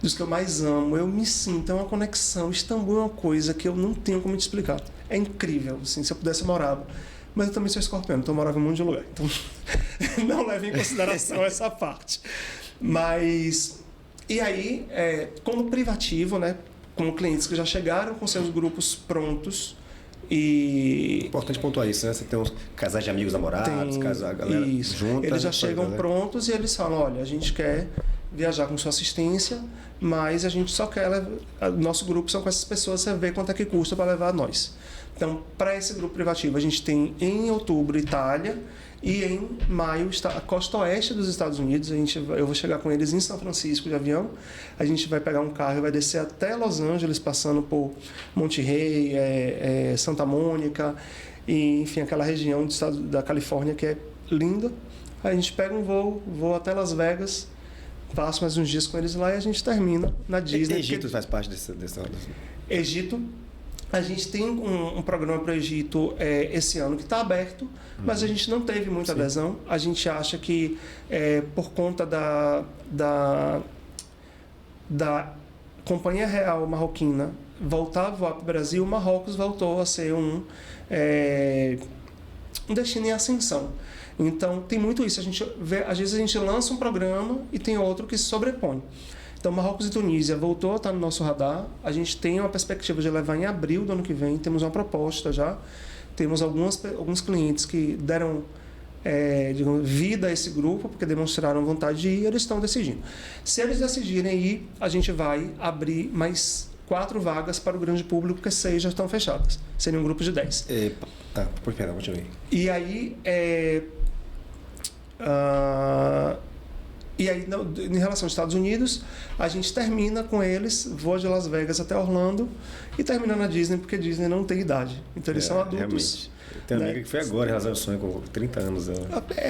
dos que eu mais amo. Eu me sinto, é uma conexão. Istambul é uma coisa que eu não tenho como te explicar. É incrível, assim, se eu pudesse eu morava. Mas eu também sou escorpiano, então eu morava em um monte de lugar. Então, não leve em consideração essa parte. Mas, e aí, como privativo, né, como clientes que já chegaram com seus grupos prontos, Importante pontuar isso, né? Você tem uns casais de amigos namorados, a galera junta. Eles já chegam prontos e eles falam, olha, a gente quer viajar com sua assistência, mas a gente só quer nosso grupo são com essas pessoas, você vê quanto é que custa para levar nós. Então, para esse grupo privativo, a gente tem em outubro Itália e em maio a costa oeste dos Estados Unidos. Eu vou chegar com eles em São Francisco de avião. A gente vai pegar um carro e vai descer até Los Angeles, passando por Monterey, Santa Mônica, e enfim, aquela região do estado da Califórnia que é linda. Aí a gente pega um voo até Las Vegas, passo mais uns dias com eles lá e a gente termina na Disney. Egito faz parte desse... Egito. A gente tem um programa para o Egito esse ano que está aberto, mas a gente não teve muita adesão. A gente acha que por conta da Companhia Real Marroquina voltar a voar para o Brasil, Marrocos voltou a ser um destino em ascensão. Então tem muito isso. Às vezes a gente lança um programa e tem outro que se sobrepõe. Então, Marrocos e Tunísia voltou a estar no nosso radar. A gente tem uma perspectiva de levar em abril do ano que vem. Temos uma proposta já. Temos alguns clientes que deram vida a esse grupo, porque demonstraram vontade de ir e eles estão decidindo. Se eles decidirem ir, a gente vai abrir mais 4 vagas para o grande público, porque 6 já estão fechadas. Seria um grupo de 10. Perdão, continue. E aí... E aí, em relação aos Estados Unidos, a gente termina com eles, voa de Las Vegas até Orlando e termina na Disney, porque Disney não tem idade. Então, eles são adultos. Realmente. Tem uma amiga que foi agora, ela sonho com 30 anos.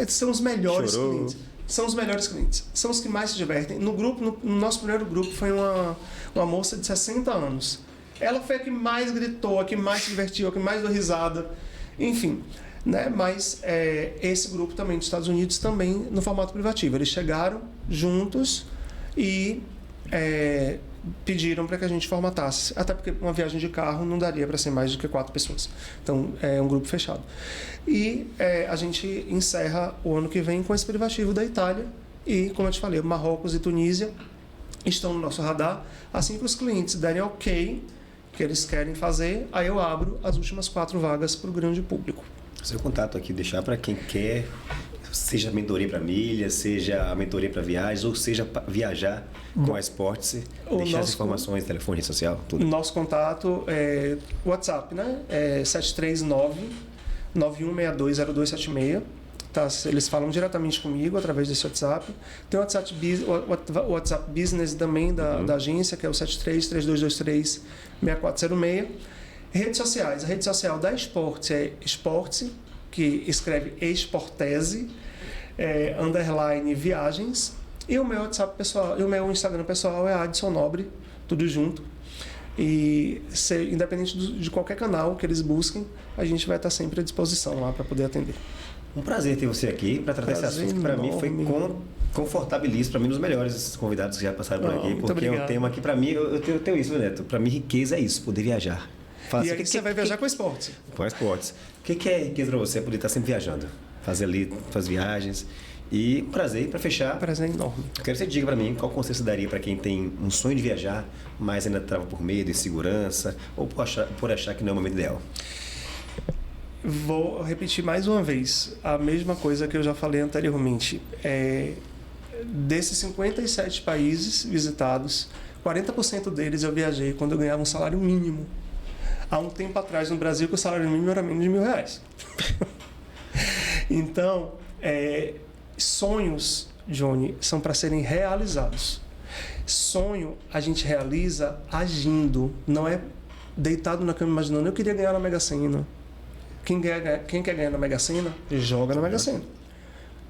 São os melhores Chorou. clientes. são os melhores clientes, são os que mais se divertem. No nosso primeiro grupo foi uma moça de 60 anos. Ela foi a que mais gritou, a que mais se divertiu, a que mais deu risada, enfim. Né? Mas esse grupo também dos Estados Unidos também no formato privativo. Eles chegaram juntos e pediram para que a gente formatasse. Até porque uma viagem de carro não daria para ser mais do que 4 pessoas. Então, é um grupo fechado. E a gente encerra o ano que vem com esse privativo da Itália. E, como eu te falei, Marrocos e Tunísia estão no nosso radar. Assim que os clientes derem ok, que eles querem fazer, aí eu abro as últimas 4 vagas para o grande público. Seu contato aqui, deixar para quem quer, seja a mentoria para milhas, seja a mentoria para viagens, ou seja viajar com a Sports, deixar as informações, telefone, rede social, tudo. Nosso contato é WhatsApp, né? É 739-9162-0276. Tá? Eles falam diretamente comigo através desse WhatsApp. Tem o WhatsApp Business também da agência, que é o 73-3223-6406. Redes sociais. A rede social da Sports é Sports, que escreve Esportese, _, viagens. E o meu WhatsApp pessoal, e o meu Instagram pessoal é Adson Nobre, tudo junto. E independente de qualquer canal que eles busquem, a gente vai estar sempre à disposição lá para poder atender. Um prazer ter você aqui para tratar esse assunto que para mim foi confortabilíssimo, para mim um dos melhores convidados que já passaram por aqui, porque é um tema que para mim, eu tenho isso, Neto, para mim riqueza é isso, poder viajar. E aí você vai viajar com esportes. Com esportes. O que é riqueza para você? Poder estar sempre viajando, fazer ali as viagens. E prazer, para fechar. Prazer enorme. Eu quero que você diga para mim qual conselho você daria para quem tem um sonho de viajar, mas ainda trava por medo, insegurança, ou por achar que não é o momento ideal. Vou repetir mais uma vez a mesma coisa que eu já falei anteriormente. Desses 57 países visitados, 40% deles eu viajei quando eu ganhava um salário mínimo. Há um tempo atrás no Brasil que o salário mínimo era menos de R$1.000. Então, sonhos, Johnny, são para serem realizados. Sonho a gente realiza agindo, não é deitado na cama imaginando eu queria ganhar na Mega Sena. Quem quer ganhar na Mega Sena, joga na Mega Sena.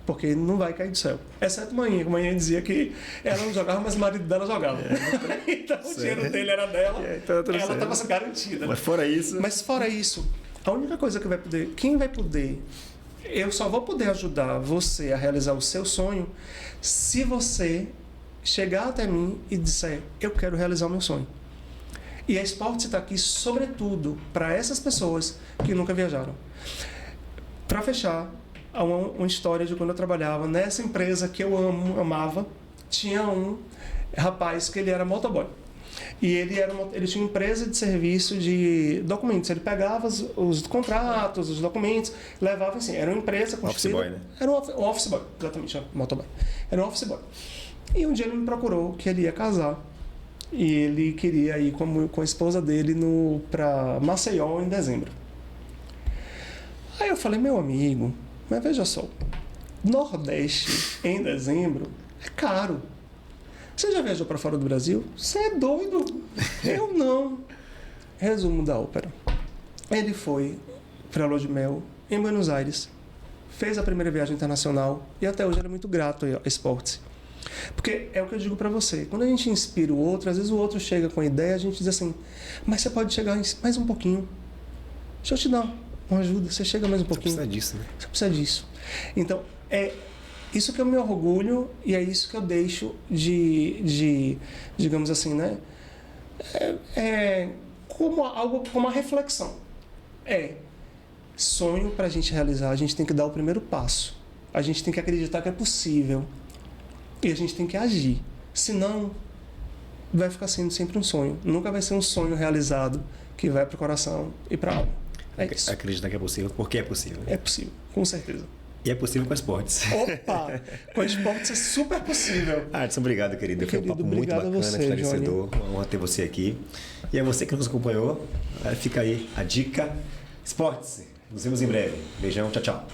Porque não vai cair do céu. Exceto Manhã, que Manhã dizia que ela não jogava, mas o marido dela jogava. Então o dinheiro dele era dela, então, ela estava garantida. Mas fora isso, a única coisa que vai poder... Quem vai poder... Eu só vou poder ajudar você a realizar o seu sonho se você chegar até mim e disser, eu quero realizar o meu sonho. E a Sports está aqui, sobretudo, para essas pessoas que nunca viajaram. Para fechar, uma história de quando eu trabalhava nessa empresa que eu amava, tinha um rapaz que ele era motoboy. E ele tinha uma empresa de serviço de documentos. Ele pegava os contratos, os documentos, levava assim. Era uma empresa constituída. Office boy, né? Era um office boy, exatamente, motoboy. Era um office boy. E um dia ele me procurou que ele ia casar. E ele queria ir com a esposa dele para Maceió em dezembro. Aí eu falei, meu amigo, mas veja só, Nordeste em dezembro é caro. Você já viajou para fora do Brasil? Você é doido? Eu não. Resumo da ópera. Ele foi para a Lua de Mel em Buenos Aires, fez a primeira viagem internacional e até hoje ele é muito grato a Sports. Porque é o que eu digo para você, quando a gente inspira o outro, às vezes o outro chega com a ideia, a gente diz assim, mas você pode chegar mais um pouquinho. Deixa eu te dar uma ajuda, você chega mais um pouquinho. Você precisa disso, né? Você precisa disso. Então, é isso que eu me orgulho e é isso que eu deixo digamos assim, né? Como algo, como uma reflexão. Sonho para a gente realizar, a gente tem que dar o primeiro passo. A gente tem que acreditar que é possível. E a gente tem que agir. Senão, vai ficar sendo sempre um sonho. Nunca vai ser um sonho realizado que vai para o coração e para a alma. É isso. Acreditar que é possível, porque é possível. É possível, com certeza. E é possível com esportes. Opa! Com esportes é super possível. Adson, obrigado, querido. Foi um papo muito bacana, esclarecedor. Uma honra ter você aqui. E a você que nos acompanhou, fica aí a dica. Esportes. Nos vemos em breve. Beijão, tchau, tchau.